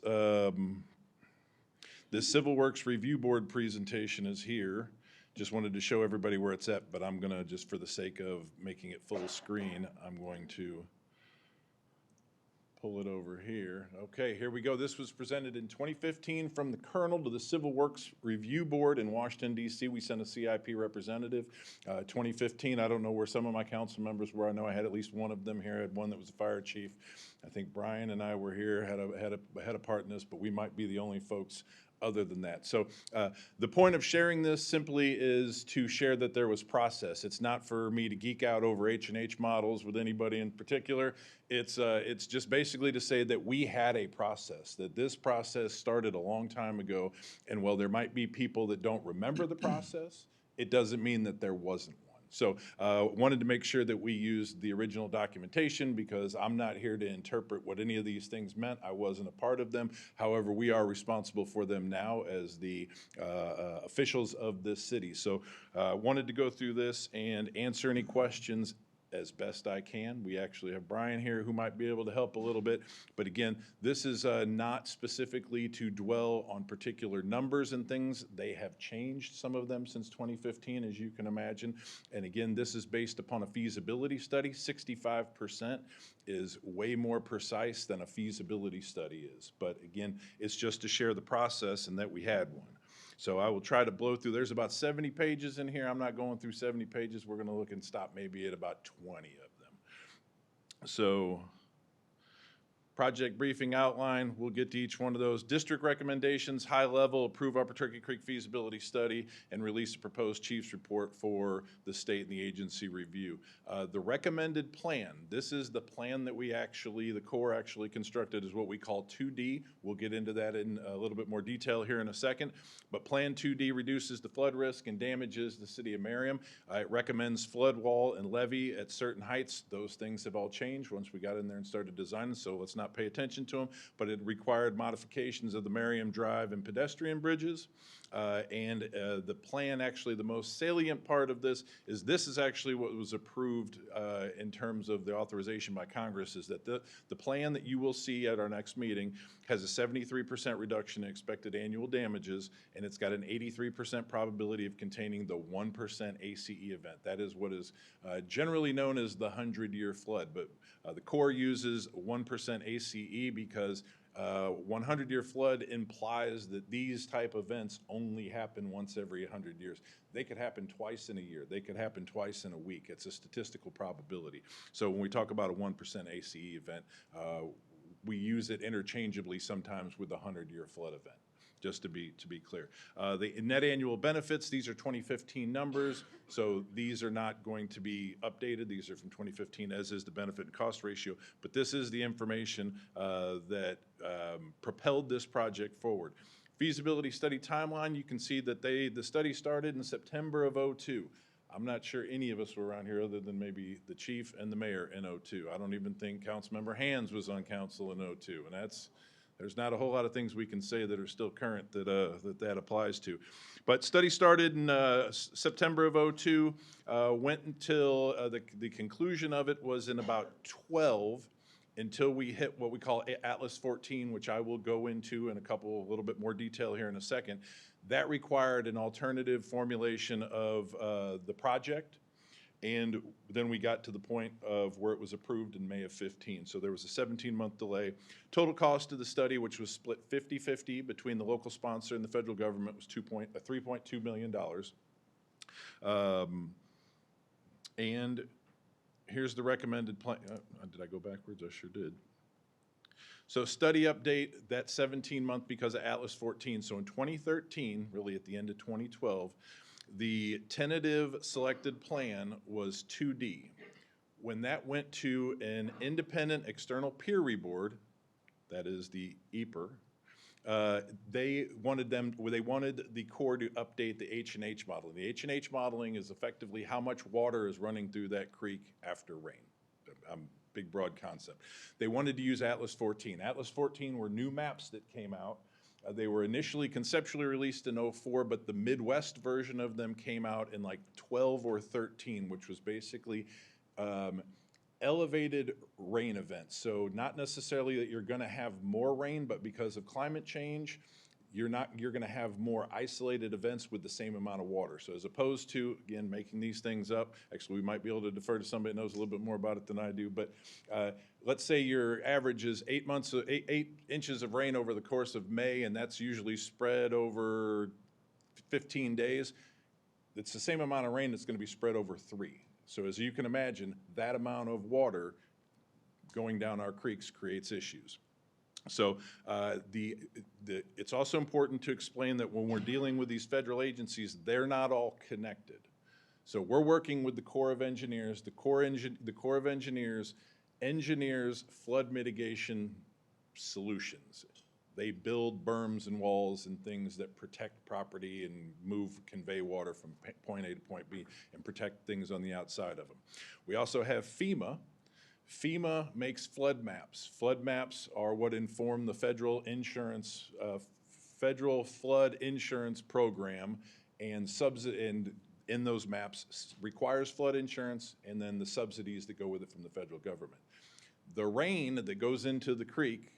This Civil Works Review Board presentation is here. Just wanted to show everybody where it's at, but I'm going to, just for the sake of making it full screen, I'm going to pull it over here. Okay, here we go. This was presented in 2015 from the Colonel to the Civil Works Review Board in Washington, D.C. We sent a CIP representative. 2015, I don't know where some of my council members were. I know I had at least one of them here. I had one that was a fire chief. I think Brian and I were here, had a part in this, but we might be the only folks other than that. So the point of sharing this simply is to share that there was process. It's not for me to geek out over H&H models with anybody in particular. It's just basically to say that we had a process, that this process started a long time ago, and while there might be people that don't remember the process, it doesn't mean that there wasn't one. So wanted to make sure that we used the original documentation, because I'm not here to interpret what any of these things meant. I wasn't a part of them. However, we are responsible for them now as the officials of this city. So wanted to go through this and answer any questions as best I can. We actually have Brian here who might be able to help a little bit. But again, this is not specifically to dwell on particular numbers and things. They have changed, some of them, since 2015, as you can imagine. And again, this is based upon a feasibility study. 65% is way more precise than a feasibility study is. But again, it's just to share the process and that we had one. So I will try to blow through. There's about 70 pages in here. I'm not going through 70 pages. We're going to look and stop maybe at about 20 of them. So project briefing outline, we'll get to each one of those. District recommendations, high level, approve Upper Turkey Creek feasibility study, and release a proposed chief's report for the state and the agency review. The recommended plan, this is the plan that the Corps actually constructed, is what we call 2D. We'll get into that in a little bit more detail here in a second. But Plan 2D reduces the flood risk and damages the city of Merriam. It recommends flood wall and levee at certain heights. Those things have all changed once we got in there and started designing, so let's not not pay attention to them, but it required modifications of the Merriam Drive and pedestrian bridges. The plan, actually, the most salient part of this is actually what was approved in terms of the authorization by Congress, is that the plan that you will see at our next meeting has a 73% reduction in expected annual damages, and it's got an 83% probability of containing the 1% ACE event. That is what is generally known as the 100-year flood, but the Corps uses 1% ACE because 100-year flood implies that these type events only happen once every 100 years. They could happen twice in a year. They could happen twice in a week. It's a statistical probability. So when we talk about a 1% ACE event, we use it interchangeably sometimes with the 100-year flood event, just to be clear. The net annual benefits, these are 2015 numbers, so these are not going to be updated. These are from 2015, as is the benefit and cost ratio. But this is the information that propelled this project forward. Feasibility study timeline, you can see that the study started in September of '02. I'm not sure any of us were around here other than maybe the chief and the mayor in '02. I don't even think Councilmember Hands was on council in '02, and there's not a whole lot of things we can say that are still current that applies to. But study started in September of '02, went until the conclusion of it was in about 12, until we hit what we call Atlas 14, which I will go into in a little bit more detail here in a second. That required an alternative formulation of the project. And then we got to the point of where it was approved in May of 15. So there was a 17-month delay. Total cost of the study, which was split 50-50 between the local sponsor and the federal government, was $3.2 million. And here's the recommended plan. Did I go backwards? I sure did. So study update, that 17-month because of Atlas 14. So in 2013, really at the end of 2012, the tentative selected plan was 2D. When that went to an independent external peer review board, that is the EPR, they wanted the Corps to update the H&H modeling. The H&H modeling is effectively how much water is running through that creek after rain. Big, broad concept. They wanted to use Atlas 14. Atlas 14 were new maps that came out. They were initially conceptually released in '04, but the Midwest version of them came out in like 12 or 13, which was basically elevated rain events. So not necessarily that you're going to have more rain, but because of climate change, you're going to have more isolated events with the same amount of water. So as opposed to, again, making these things up, actually we might be able to defer to somebody that knows a little bit more about it than I do, but let's say your average is 8 inches of rain over the course of May, and that's usually spread over 15 days. It's the same amount of rain that's going to be spread over 3. So as you can imagine, that amount of water going down our creeks creates issues. So it's also important to explain that when we're dealing with these federal agencies, they're not all connected. So we're working with the Corps of Engineers. The Corps of Engineers engineers flood mitigation solutions. They build berms and walls and things that protect property and convey water from point A to point B and protect things on the outside of them. We also have FEMA. FEMA makes flood maps. Flood maps are what inform the federal flood insurance program, and in those maps requires flood insurance and then the subsidies that go with it from the federal government. The rain that goes into the creek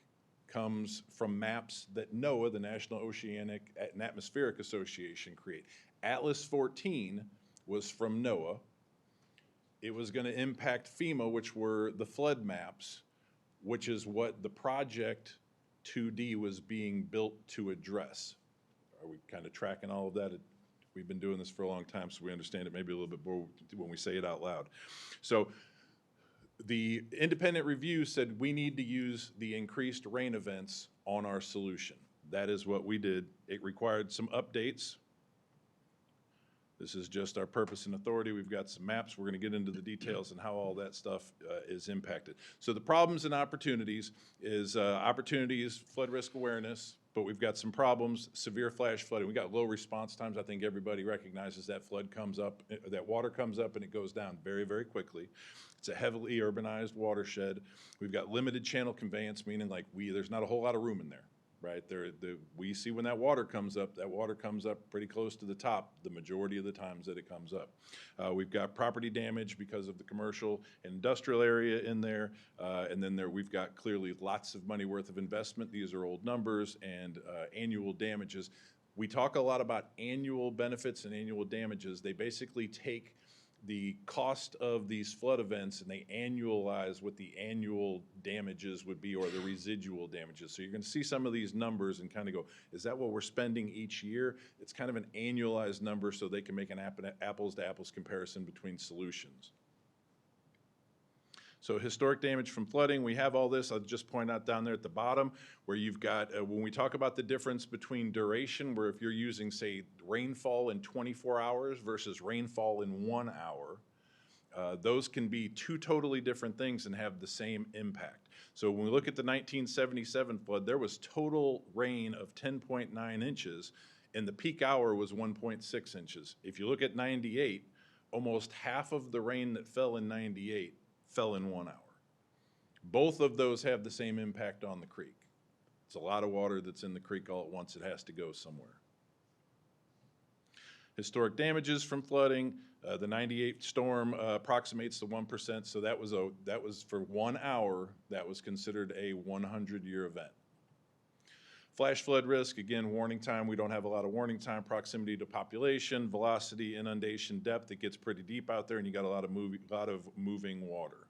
comes from maps that NOAA, the National Oceanic and Atmospheric Association, create. Atlas 14 was from NOAA. It was going to impact FEMA, which were the flood maps, which is what the project 2D was being built to address. Are we kind of tracking all of that? We've been doing this for a long time, so we understand it maybe a little bit more when we say it out loud. So the independent review said we need to use the increased rain events on our solution. That is what we did. It required some updates. This is just our purpose and authority. We've got some maps. We're going to get into the details and how all that stuff is impacted. So the problems and opportunities is flood risk awareness, but we've got some problems, severe flash flooding. We got low response times. I think everybody recognizes that flood comes up, that water comes up and it goes down very, very quickly. It's a heavily urbanized watershed. We've got limited channel conveyance, meaning like there's not a whole lot of room in there, right? We see when that water comes up pretty close to the top the majority of the times that it comes up. We've got property damage because of the commercial and industrial area in there. And then we've got clearly lots of money worth of investment. These are old numbers and annual damages. We talk a lot about annual benefits and annual damages. They basically take the cost of these flood events and they annualize what the annual damages would be or the residual damages. So you're going to see some of these numbers and kind of go, is that what we're spending each year? It's kind of an annualized number so they can make an apples to apples comparison between solutions. So historic damage from flooding, we have all this. I'll just point out down there at the bottom where you've got, when we talk about the difference between duration, where if you're using, say, rainfall in 24 hours versus rainfall in 1 hour, those can be two totally different things and have the same impact. So when we look at the 1977 flood, there was total rain of 10.9 inches and the peak hour was 1.6 inches. If you look at 98, almost half of the rain that fell in 98 fell in 1 hour. Both of those have the same impact on the creek. It's a lot of water that's in the creek all at once. It has to go somewhere. Historic damages from flooding. The 98 storm approximates the 1%, so that was for 1 hour, that was considered a 100-year event. Flash flood risk, again, warning time, we don't have a lot of warning time. Proximity to population, velocity, inundation depth, it gets pretty deep out there and you got a lot of moving water.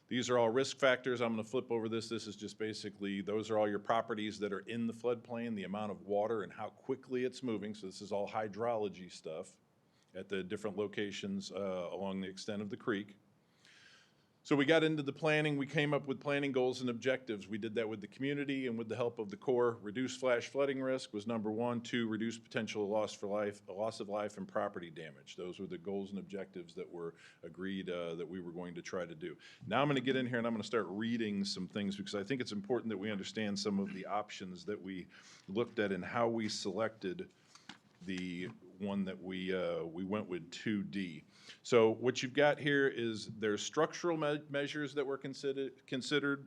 These are all risk factors. I'm going to flip over this. This is just basically, those are all your properties that are in the floodplain, the amount of water and how quickly it's moving. So this is all hydrology stuff at the different locations along the extent of the creek. So we got into the planning. We came up with planning goals and objectives. We did that with the community and with the help of the Corps. Reduce flash flooding risk was number 1. 2, reduce potential loss of life and property damage. Those were the goals and objectives that were agreed that we were going to try to do. Now I'm going to get in here and I'm going to start reading some things because I think it's important that we understand some of the options that we looked at and how we selected the one that we went with 2D. So what you've got here is there's structural measures that were considered,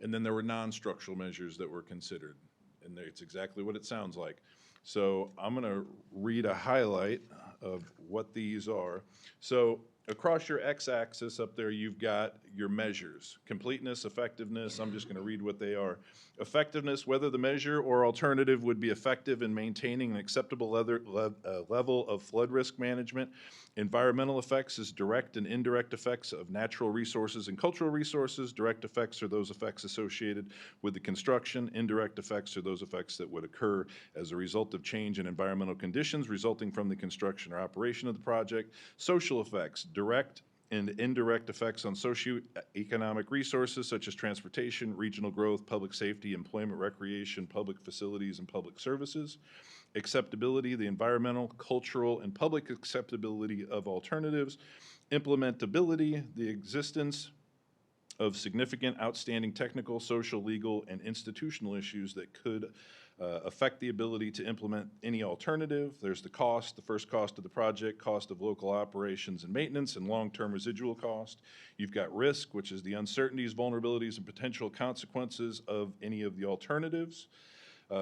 and then there were non-structural measures that were considered. And it's exactly what it sounds like. So I'm going to read a highlight of what these are. So across your x-axis up there, you've got your measures. Completeness, effectiveness, I'm just going to read what they are. Effectiveness, whether the measure or alternative would be effective in maintaining an acceptable level of flood risk management. Environmental effects is direct and indirect effects of natural resources and cultural resources. Direct effects are those effects associated with the construction. Indirect effects are those effects that would occur as a result of change in environmental conditions resulting from the construction or operation of the project. Social effects, direct and indirect effects on socioeconomic resources such as transportation, regional growth, public safety, employment, recreation, public facilities, and public services. Acceptability, the environmental, cultural, and public acceptability of alternatives. Implementability, the existence of significant outstanding technical, social, legal, and institutional issues that could affect the ability to implement any alternative. There's the cost, the first cost of the project, cost of local operations and maintenance, and long-term residual cost. You've got risk, which is the uncertainties, vulnerabilities, and potential consequences of any of the alternatives.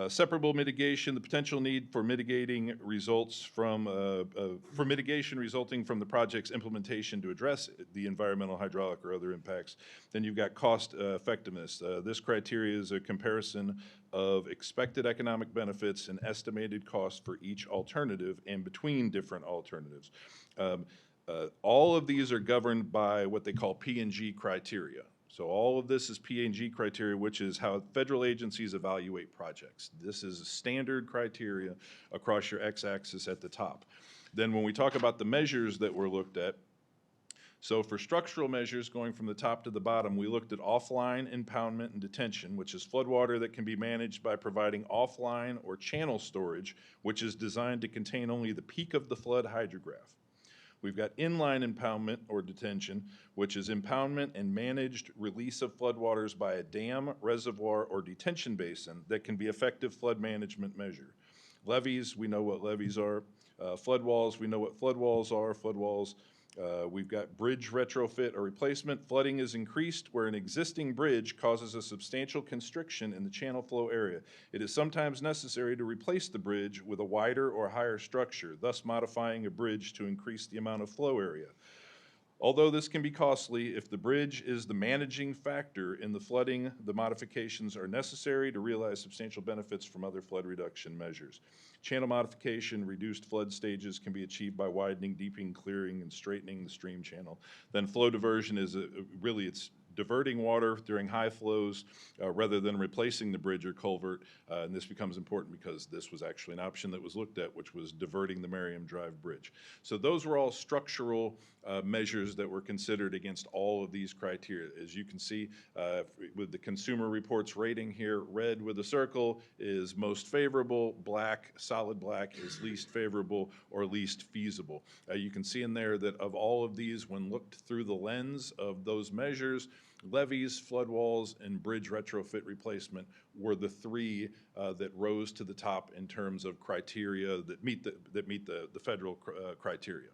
Separable mitigation, the potential need for mitigating results from, mitigation resulting from the project's implementation to address the environmental, hydraulic, or other impacts. Then you've got cost effectiveness. This criteria is a comparison of expected economic benefits and estimated costs for each alternative and between different alternatives. All of these are governed by what they call P&G criteria. So all of this is P&G criteria, which is how federal agencies evaluate projects. This is a standard criteria across your x-axis at the top. Then when we talk about the measures that were looked at, so for structural measures going from the top to the bottom, we looked at offline impoundment and detention, which is floodwater that can be managed by providing offline or channel storage, which is designed to contain only the peak of the flood hydrograph. We've got inline impoundment or detention, which is impoundment and managed release of floodwaters by a dam, reservoir, or detention basin that can be effective flood management measure. Levees, we know what levees are. Flood walls, we know what flood walls are. Flood walls, we've got bridge retrofit or replacement. Flooding is increased where an existing bridge causes a substantial constriction in the channel flow area. It is sometimes necessary to replace the bridge with a wider or higher structure, thus modifying a bridge to increase the amount of flow area. Although this can be costly, if the bridge is the managing factor in the flooding, the modifications are necessary to realize substantial benefits from other flood reduction measures. Channel modification, reduced flood stages can be achieved by widening, deepening, clearing, and straightening the stream channel. Then flow diversion is really it's diverting water during high flows rather than replacing the bridge or culvert. And this becomes important because this was actually an option that was looked at, which was diverting the Merriam Drive Bridge. So those were all structural measures that were considered against all of these criteria. As you can see with the Consumer Reports rating here, red with a circle is most favorable, black, solid black is least favorable or least feasible. You can see in there that of all of these, when looked through the lens of those measures, levees, flood walls, and bridge retrofit replacement were the three that rose to the top in terms of criteria that meet the federal criteria.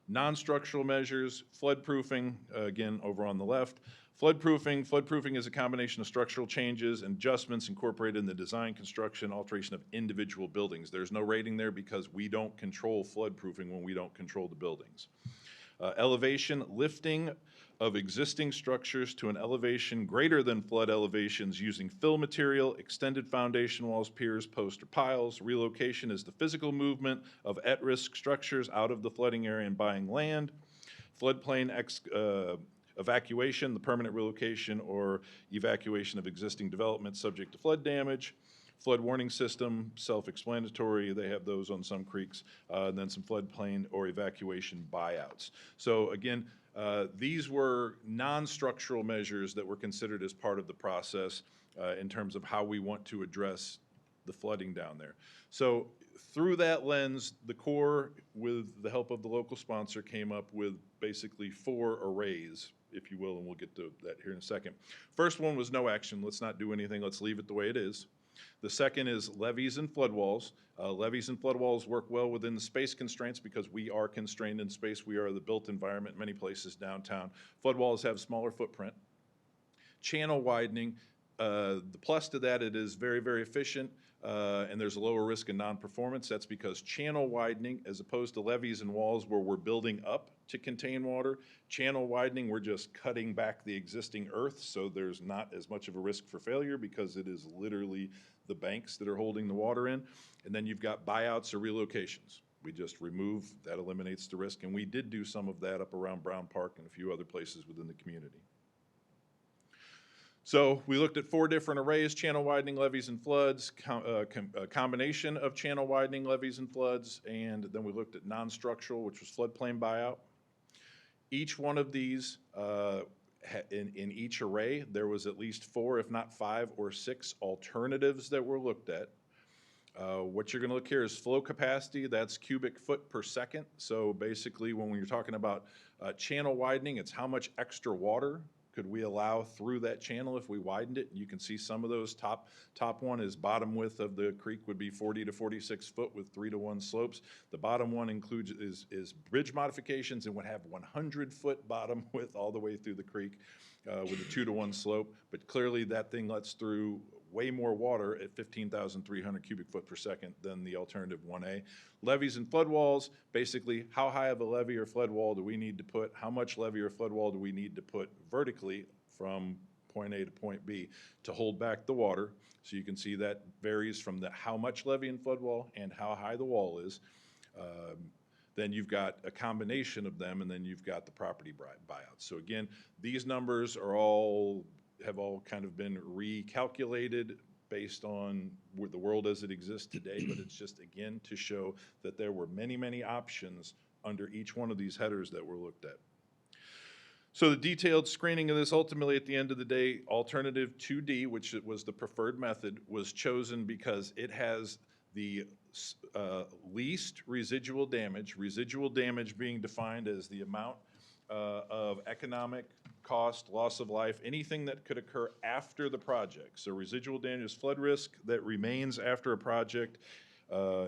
Non-structural measures, floodproofing, again, over on the left. Floodproofing is a combination of structural changes and adjustments incorporated in the design, construction, alteration of individual buildings. There's no rating there because we don't control floodproofing when we don't control the buildings. Elevation, lifting of existing structures to an elevation greater than flood elevations using fill material, extended foundation walls, piers, posts, or piles. Relocation is the physical movement of at-risk structures out of the flooding area and buying land. Floodplain evacuation, the permanent relocation or evacuation of existing development subject to flood damage. Flood warning system, self-explanatory, they have those on some creeks, and then some floodplain or evacuation buyouts. So again, these were non-structural measures that were considered as part of the process in terms of how we want to address the flooding down there. So through that lens, the Corps, with the help of the local sponsor, came up with basically 4 arrays, if you will, and we'll get to that here in a second. First one was no action. Let's not do anything. Let's leave it the way it is. The second is levees and flood walls. Levees and flood walls work well within the space constraints because we are constrained in space. We are the built environment in many places downtown. Flood walls have smaller footprint. Channel widening, the plus to that, it is very, very efficient. And there's a lower risk of non-performance. That's because channel widening, as opposed to levees and walls where we're building up to contain water, channel widening, we're just cutting back the existing earth, so there's not as much of a risk for failure because it is literally the banks that are holding the water in. And then you've got buyouts or relocations. We just remove, that eliminates the risk, and we did do some of that up around Brown Park and a few other places within the community. So we looked at 4 different arrays: channel widening, levees, and floods, a combination of channel widening, levees, and floods, and then we looked at non-structural, which was floodplain buyout. Each one of these, in each array, there was at least 4, if not 5 or 6 alternatives that were looked at. What you're gonna look here is flow capacity, that's cubic foot per second. So basically, when you're talking about channel widening, it's how much extra water could we allow through that channel if we widened it? You can see some of those. Top one is bottom width of the creek would be 40 to 46 foot with 3-to-1 slopes. The bottom one includes is bridge modifications and would have 100-foot bottom width all the way through the creek with a 2-to-1 slope. But clearly that thing lets through way more water at 15,300 cubic foot per second than the alternative 1A. Levees and flood walls, basically how high of a levee or flood wall do we need to put, how much levee or flood wall do we need to put vertically from point A to point B to hold back the water. So you can see that varies from the how much levee and flood wall and how high the wall is. Then you've got a combination of them, and then you've got the property buyouts. So again, these numbers are have all kind of been recalculated based on the world as it exists today, but it's just, again, to show that there were many, many options under each one of these headers that were looked at. So the detailed screening of this, ultimately at the end of the day, alternative 2D, which was the preferred method, was chosen because it has the least residual damage being defined as the amount of economic cost, loss of life, anything that could occur after the project. So residual damage is flood risk that remains after a project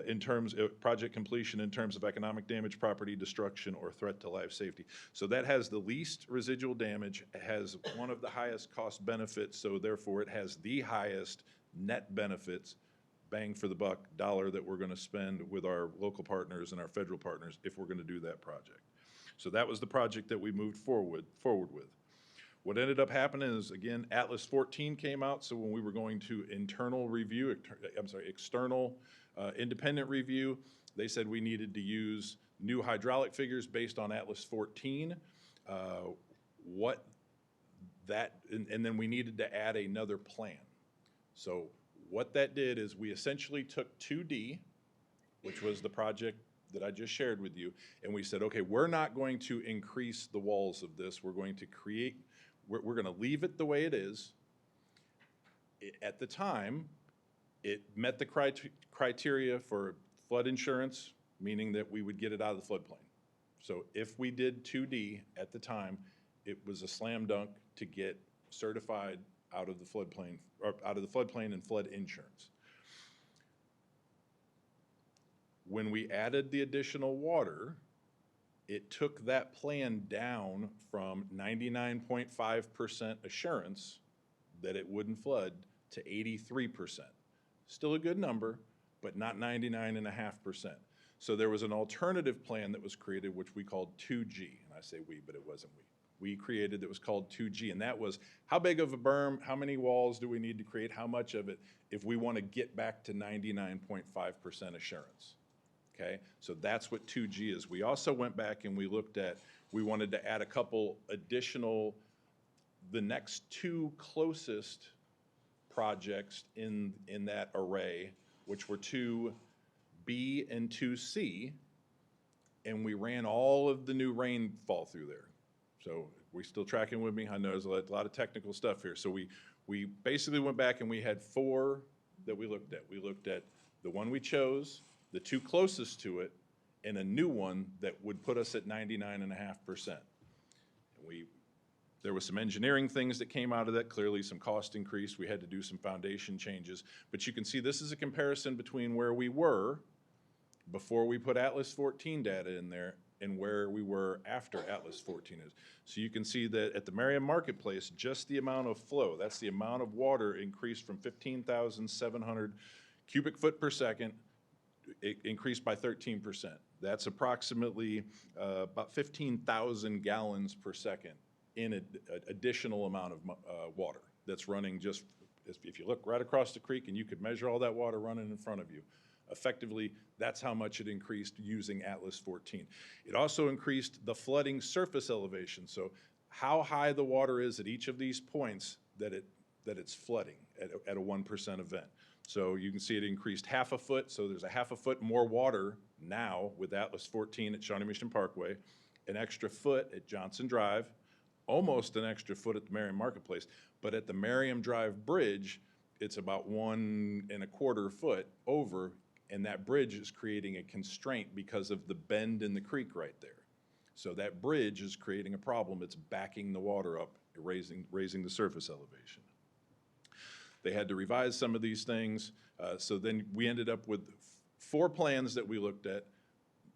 in terms of project completion in terms of economic damage, property destruction, or threat to life safety. So that has the least residual damage, has one of the highest cost benefits, so therefore it has the highest net benefits, bang for the buck dollar that we're gonna spend with our local partners and our federal partners if we're gonna do that project. So that was the project that we moved forward with. What ended up happening is, again, Atlas 14 came out, so when we were going to external independent review, they said we needed to use new hydraulic figures based on Atlas 14. And then we needed to add another plan. So what that did is we essentially took 2D, which was the project that I just shared with you, and we said, okay, we're not going to increase the walls of this. We're going to we're going to leave it the way it is. At the time, it met the criteria for flood insurance, meaning that we would get it out of the floodplain. So if we did 2D at the time, it was a slam dunk to get certified out of the floodplain, or out of the floodplain and flood insurance. When we added the additional water, it took that plan down from 99.5% assurance that it wouldn't flood to 83%. Still a good number, but not 99.5%. So there was an alternative plan that was created, which we called 2G. And I say we, but it wasn't we. We created that was called 2G, and that was how big of a berm, how many walls do we need to create, how much of it, if we want to get back to 99.5% assurance. Okay, so that's what 2G is. We also went back and we looked at, we wanted to add a couple additional, the next two closest projects in that array, which were 2B and 2C, and we ran all of the new rainfall through there. So we still tracking with me? I know there's a lot of technical stuff here. So we basically went back and we had 4 that we looked at. We looked at the one we chose, the 2 closest to it, and a new one that would put us at 99.5%. There was some engineering things that came out of that, clearly some cost increase. We had to do some foundation changes. But you can see this is a comparison between where we were before we put Atlas 14 data in there and where we were after Atlas 14 is. So you can see that at the Merriam Marketplace, just the amount of flow, that's the amount of water increased from 15,700 cubic foot per second, it increased by 13%. That's approximately about 15,000 gallons per second in an additional amount of water that's running just, if you look right across the creek and you could measure all that water running in front of you, effectively, that's how much it increased using Atlas 14. It also increased the flooding surface elevation, so how high the water is at each of these points that it's flooding at a 1% event. So you can see it increased half a foot, so there's a half a foot more water now with Atlas 14 at Shawnee Mission Parkway, an extra foot at Johnson Drive, almost an extra foot at the Merriam Marketplace, but at the Merriam Drive Bridge, it's about 1 1/4 foot over, and that bridge is creating a constraint because of the bend in the creek right there. So that bridge is creating a problem. It's backing the water up, raising the surface elevation. They had to revise some of these things. So then we ended up with 4 plans that we looked at.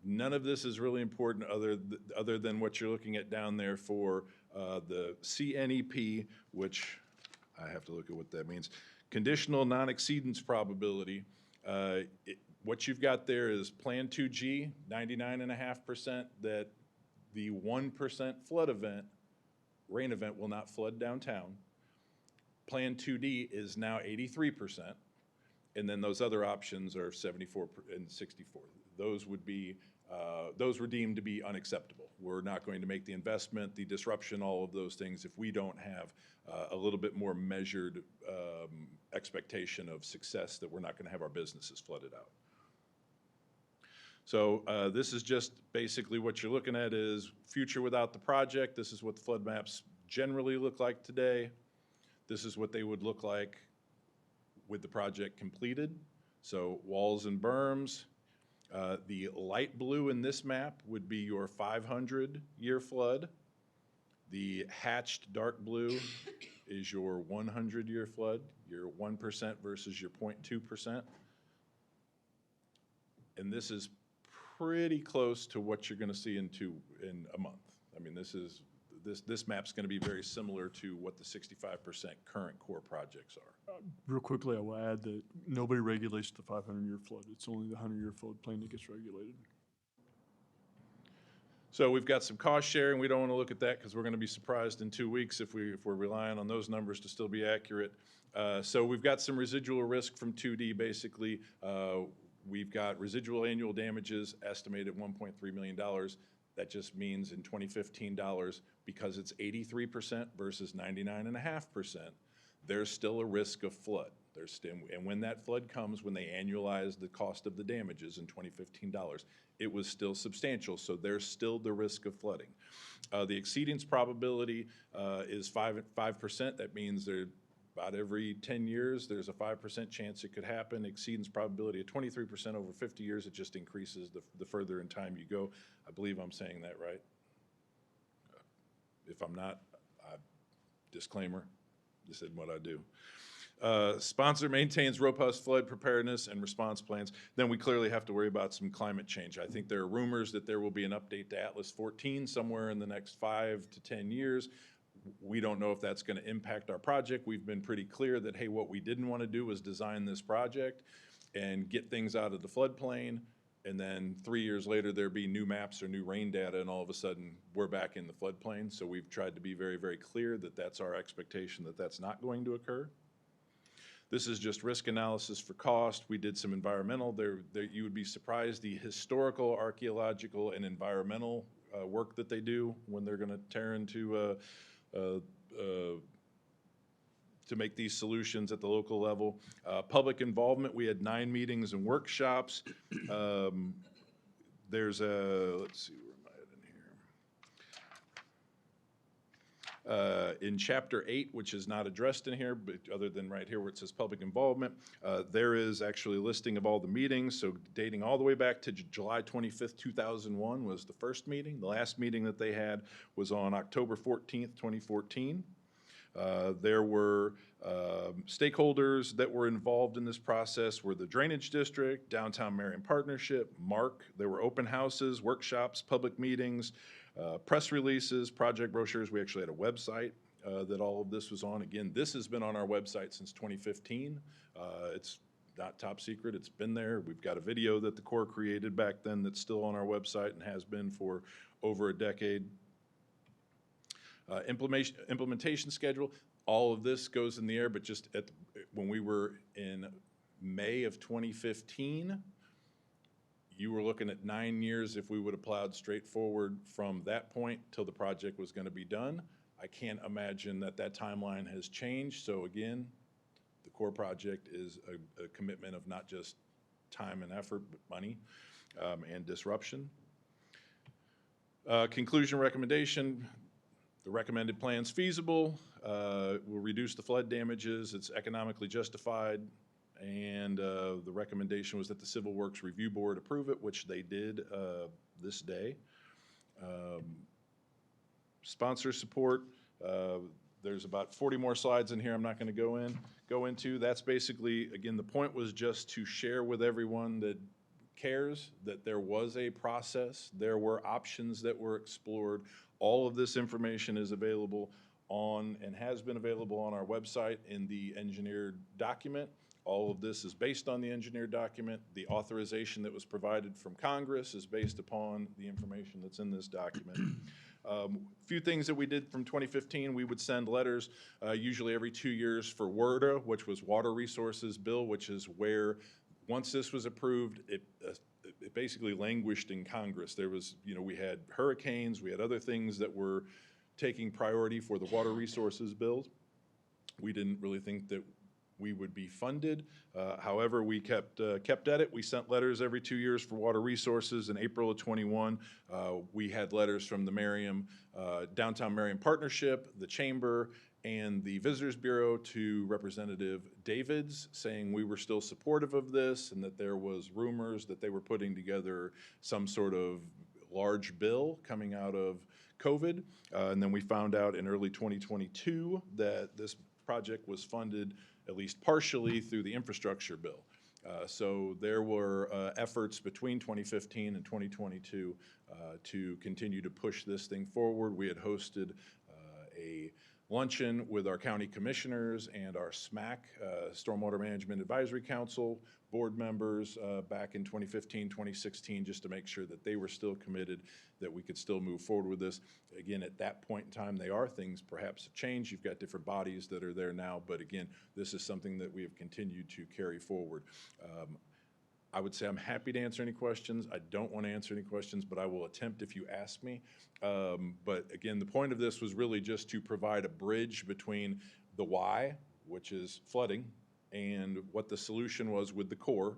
None of this is really important other than what you're looking at down there for the CNEP, which I have to look at what that means. Conditional non-exceedance probability. What you've got there is Plan 2G, 99.5% that the 1% flood event, rain event will not flood downtown. Plan 2D is now 83%, and then those other options are 74 and 64. Those would be, those were deemed to be unacceptable. We're not going to make the investment, the disruption, all of those things if we don't have a little bit more measured expectation of success that we're not going to have our businesses flooded out. So this is just basically what you're looking at is future without the project. This is what the flood maps generally look like today. This is what they would look like with the project completed. So walls and berms. The light blue in this map would be your 500-year flood. The hatched dark blue is your 100-year flood, your 1% versus your 0.2%. And this is pretty close to what you're going to see in a month. I mean, this map's going to be very similar to what the 65% current core projects are. Real quickly, I will add that nobody regulates the 500-year flood. It's only the 100-year floodplain that gets regulated. So we've got some cost sharing. We don't want to look at that because we're going to be surprised in 2 weeks if we're relying on those numbers to still be accurate. So we've got some residual risk from 2D, basically. We've got residual annual damages estimated at $1.3 million. That just means in 2015 dollars, because it's 83% versus 99.5%, there's still a risk of flood. And when that flood comes, when they annualize the cost of the damages in 2015 dollars, it was still substantial, so there's still the risk of flooding. The exceedance probability is 5%. That means about every 10 years, there's a 5% chance it could happen. Exceedance probability of 23% over 50 years, it just increases the further in time you go. I believe I'm saying that right. If I'm not, disclaimer, this is what I do. Sponsor maintains robust flood preparedness and response plans. Then we clearly have to worry about some climate change. I think there are rumors that there will be an update to Atlas 14 somewhere in the next 5 to 10 years. We don't know if that's going to impact our project. We've been pretty clear that, hey, what we didn't want to do was design this project and get things out of the floodplain, and then 3 years later there be new maps or new rain data, and all of a sudden we're back in the floodplain. So we've tried to be very, very clear that that's our expectation, that that's not going to occur. This is just risk analysis for cost. We did some environmental. You would be surprised the historical, archaeological, and environmental work that they do when they're going to tear into to make these solutions at the local level. Public involvement, we had 9 meetings and workshops. There's let's see, where am I at in here? In Chapter 8, which is not addressed in here, but other than right here where it says public involvement, there is actually a listing of all the meetings. So dating all the way back to July 25th, 2001 was the first meeting. The last meeting that they had was on October 14th, 2014. There were stakeholders that were involved in this process were the Drainage District, Downtown Marion Partnership, MARC. There were open houses, workshops, public meetings, press releases, project brochures. We actually had a website that all of this was on. Again, this has been on our website since 2015. It's not top secret. It's been there. We've got a video that the Corps created back then that's still on our website and has been for over a decade. Implementation schedule, all of this goes in the air, but just when we were in May of 2015, you were looking at 9 years if we would have plowed straight forward from that point till the project was going to be done. I can't imagine that timeline has changed. So again, the core project is a commitment of not just time and effort, but money and disruption. Conclusion recommendation. The recommended plan's feasible, will reduce the flood damages, it's economically justified, and the recommendation was that the Civil Works Review Board approve it, which they did this day. Sponsor support, there's about 40 more slides in here I'm not going to go into. That's basically, again, the point was just to share with everyone that cares that there was a process, there were options that were explored. All of this information is available on and has been available on our website in the engineered document. All of this is based on the engineered document. The authorization that was provided from Congress is based upon the information that's in this document. A few things that we did from 2015, we would send letters usually every 2 years for WRDA, which was Water Resources Bill, which is where once this was approved, it basically languished in Congress. There was, we had hurricanes, we had other things that were taking priority for the water resources bills. We didn't really think that we would be funded. However, we kept at it. We sent letters every 2 years for water resources. In April of 21, we had letters from the Downtown Marion Partnership, the Chamber, and the Visitors Bureau to Representative Davids, saying we were still supportive of this and that there was rumors that they were putting together some sort of large bill coming out of COVID. And then we found out in early 2022 that this project was funded at least partially through the infrastructure bill. So there were efforts between 2015 and 2022 to continue to push this thing forward. We had hosted a luncheon with our county commissioners and our SMAC, Stormwater Management Advisory Council, board members back in 2015, 2016, just to make sure that they were still committed, that we could still move forward with this. Again, at that point in time, things perhaps have changed. You've got different bodies that are there now, but again, this is something that we have continued to carry forward. I would say I'm happy to answer any questions. I don't want to answer any questions, but I will attempt if you ask me. But again, the point of this was really just to provide a bridge between the why, which is flooding, and what the solution was with the Corps,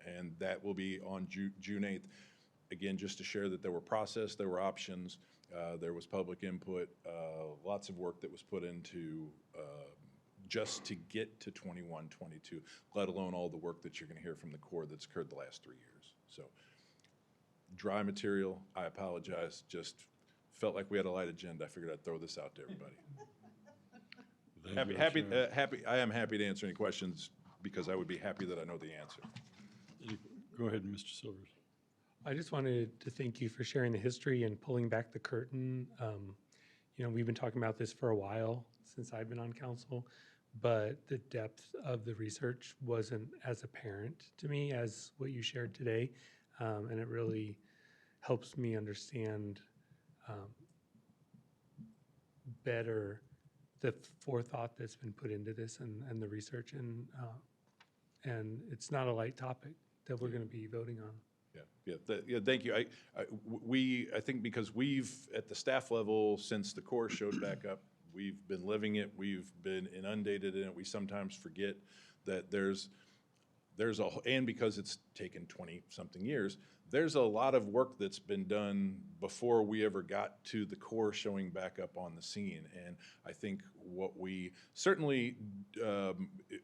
and that will be on June 8th. Again, just to share that there were process, there were options, there was public input, lots of work that was put into just to get to 21, 22, let alone all the work that you're going to hear from the Corps that's occurred the last 3 years. So dry material, I apologize, just felt like we had a light agenda. I figured I'd throw this out to everybody. I am happy to answer any questions because I would be happy that I know the answer. Go ahead, Mr. Silvers. I just wanted to thank you for sharing the history and pulling back the curtain. We've been talking about this for a while since I've been on council, but the depth of the research wasn't as apparent to me as what you shared today. And it really helps me understand better the forethought that's been put into this and the research. And it's not a light topic that we're going to be voting on. Yeah, thank you. I think because we've, at the staff level, since the Corps showed back up, we've been living it, we've been inundated in it, we sometimes forget that and because it's taken 20-something years, there's a lot of work that's been done before we ever got to the Corps showing back up on the scene. And I think what we certainly,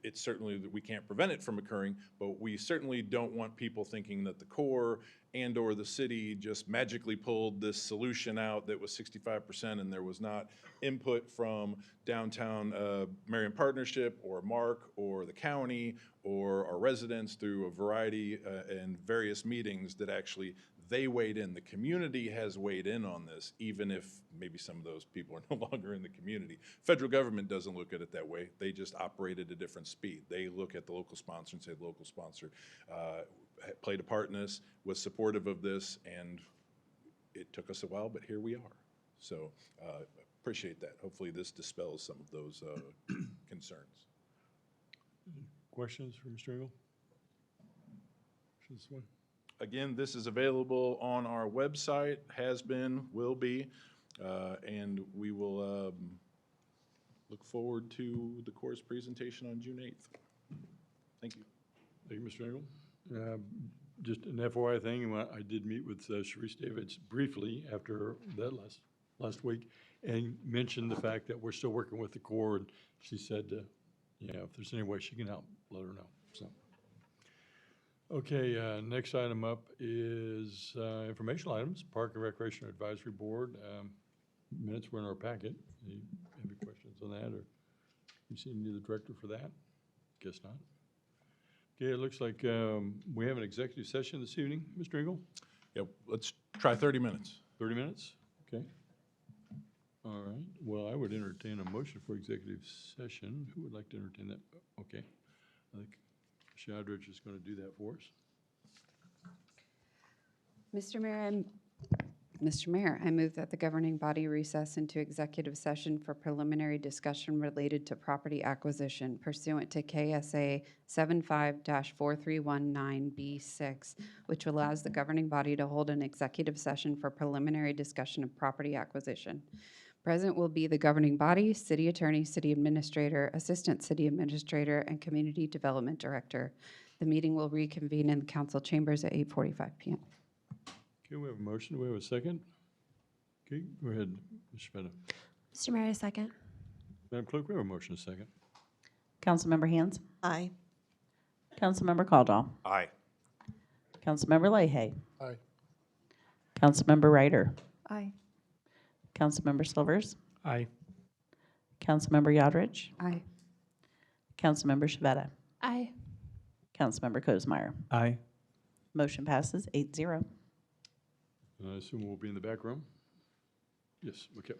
it's certainly that we can't prevent it from occurring, but we certainly don't want people thinking that the Corps and or the city just magically pulled this solution out that was 65% and there was not input from downtown Marion Partnership or Mark or the county or our residents through a variety and various meetings that actually they weighed in. The community has weighed in on this, even if maybe some of those people are no longer in the community. Federal government doesn't look at it that way. They just operate at a different speed. They look at the local sponsor and say the local sponsor played a part in this, was supportive of this, and it took us a while, but here we are. So appreciate that. Hopefully this dispels some of those concerns. Questions for Mr. Engel? This one. Again, this is available on our website, has been, will be, and we will look forward to the Corps' presentation on June 8th. Thank you. Thank you, Mr. Engel. Just an FYI thing, I did meet with Sharice Davids briefly after that last week and mentioned the fact that we're still working with the Corps, and she said, if there's any way she can help, let her know. So, okay, next item up is informational items. Park and Recreation Advisory Board. Minutes were in our packet. Any questions on that, or you seen the director for that? Guess not. Okay, it looks like we have an executive session this evening, Mr. Engel. Yeah, let's try 30 minutes. 30 minutes? Okay. All right. Well, I would entertain a motion for executive session. Who would like to entertain that? Okay. I think Shadridge is going to do that for us. Mr. Mayor, I move that the governing body recess into executive session for preliminary discussion related to property acquisition pursuant to KSA 75-4319B6, which allows the governing body to hold an executive session for preliminary discussion of property acquisition. Present will be the governing body, city attorney, city administrator, assistant city administrator, and community development director. The meeting will reconvene in the council chambers at 8:45 p.m. Okay, we have a motion. Do we have a second? Okay, go ahead, Ms. Shveta. Mr. Mayor, a second. Madam Clerk, we have a motion and a second. Councilmember Hands. Aye. Councilmember Caldwell. Aye. Councilmember Leahy. Aye. Councilmember Ryder. Aye. Councilmember Silvers. Aye. Councilmember Yodrich. Aye. Councilmember Shavetta. Aye. Councilmember Kozmeyer. Aye. Motion passes 8-0. I assume we'll be in the back room? Yes, okay.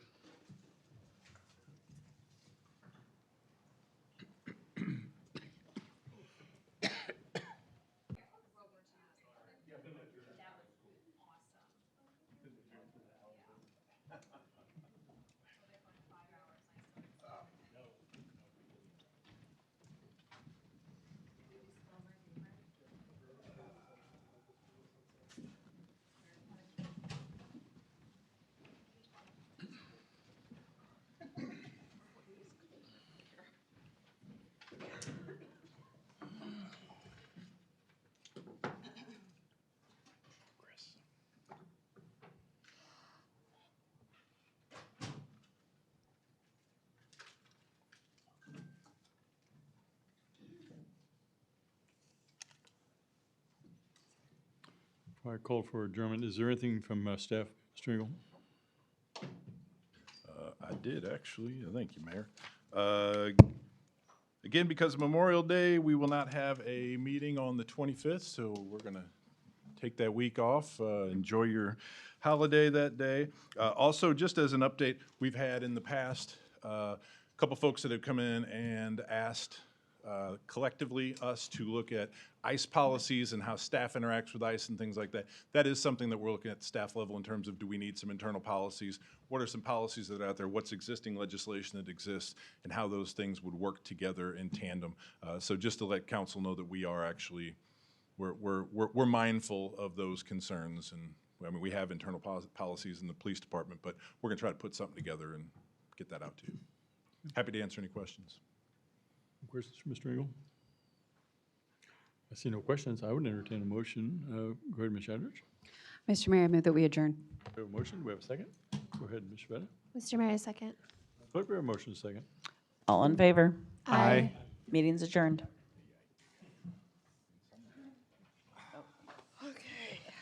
Before I call for adjournment, is there anything from staff, Mr. Engel? I did, actually. Thank you, Mayor. Again, because of Memorial Day, we will not have a meeting on the 25th, so we're going to take that week off. Enjoy your holiday that day. Also, just as an update, we've had in the past a couple folks that have come in and asked collectively us to look at ICE policies and how staff interacts with ICE and things like that. That is something that we're looking at staff level in terms of, do we need some internal policies? What are some policies that are out there? What's existing legislation that exists, and how those things would work together in tandem? So just to let council know that we are actually, we're mindful of those concerns. And I mean, we have internal policies in the police department, but we're gonna try to put something together and get that out to you. Happy to answer any questions. Questions for Mr. Engel? I see no questions. I would entertain a motion. Go ahead, Ms. Yodrich. Mr. Mayor, I move that we adjourn. We have a motion. Do we have a second? Go ahead, Ms. Shavetta. Mr. Mayor, second. Clerk, we have a motion and a second. All in favor? Aye. Meeting's adjourned.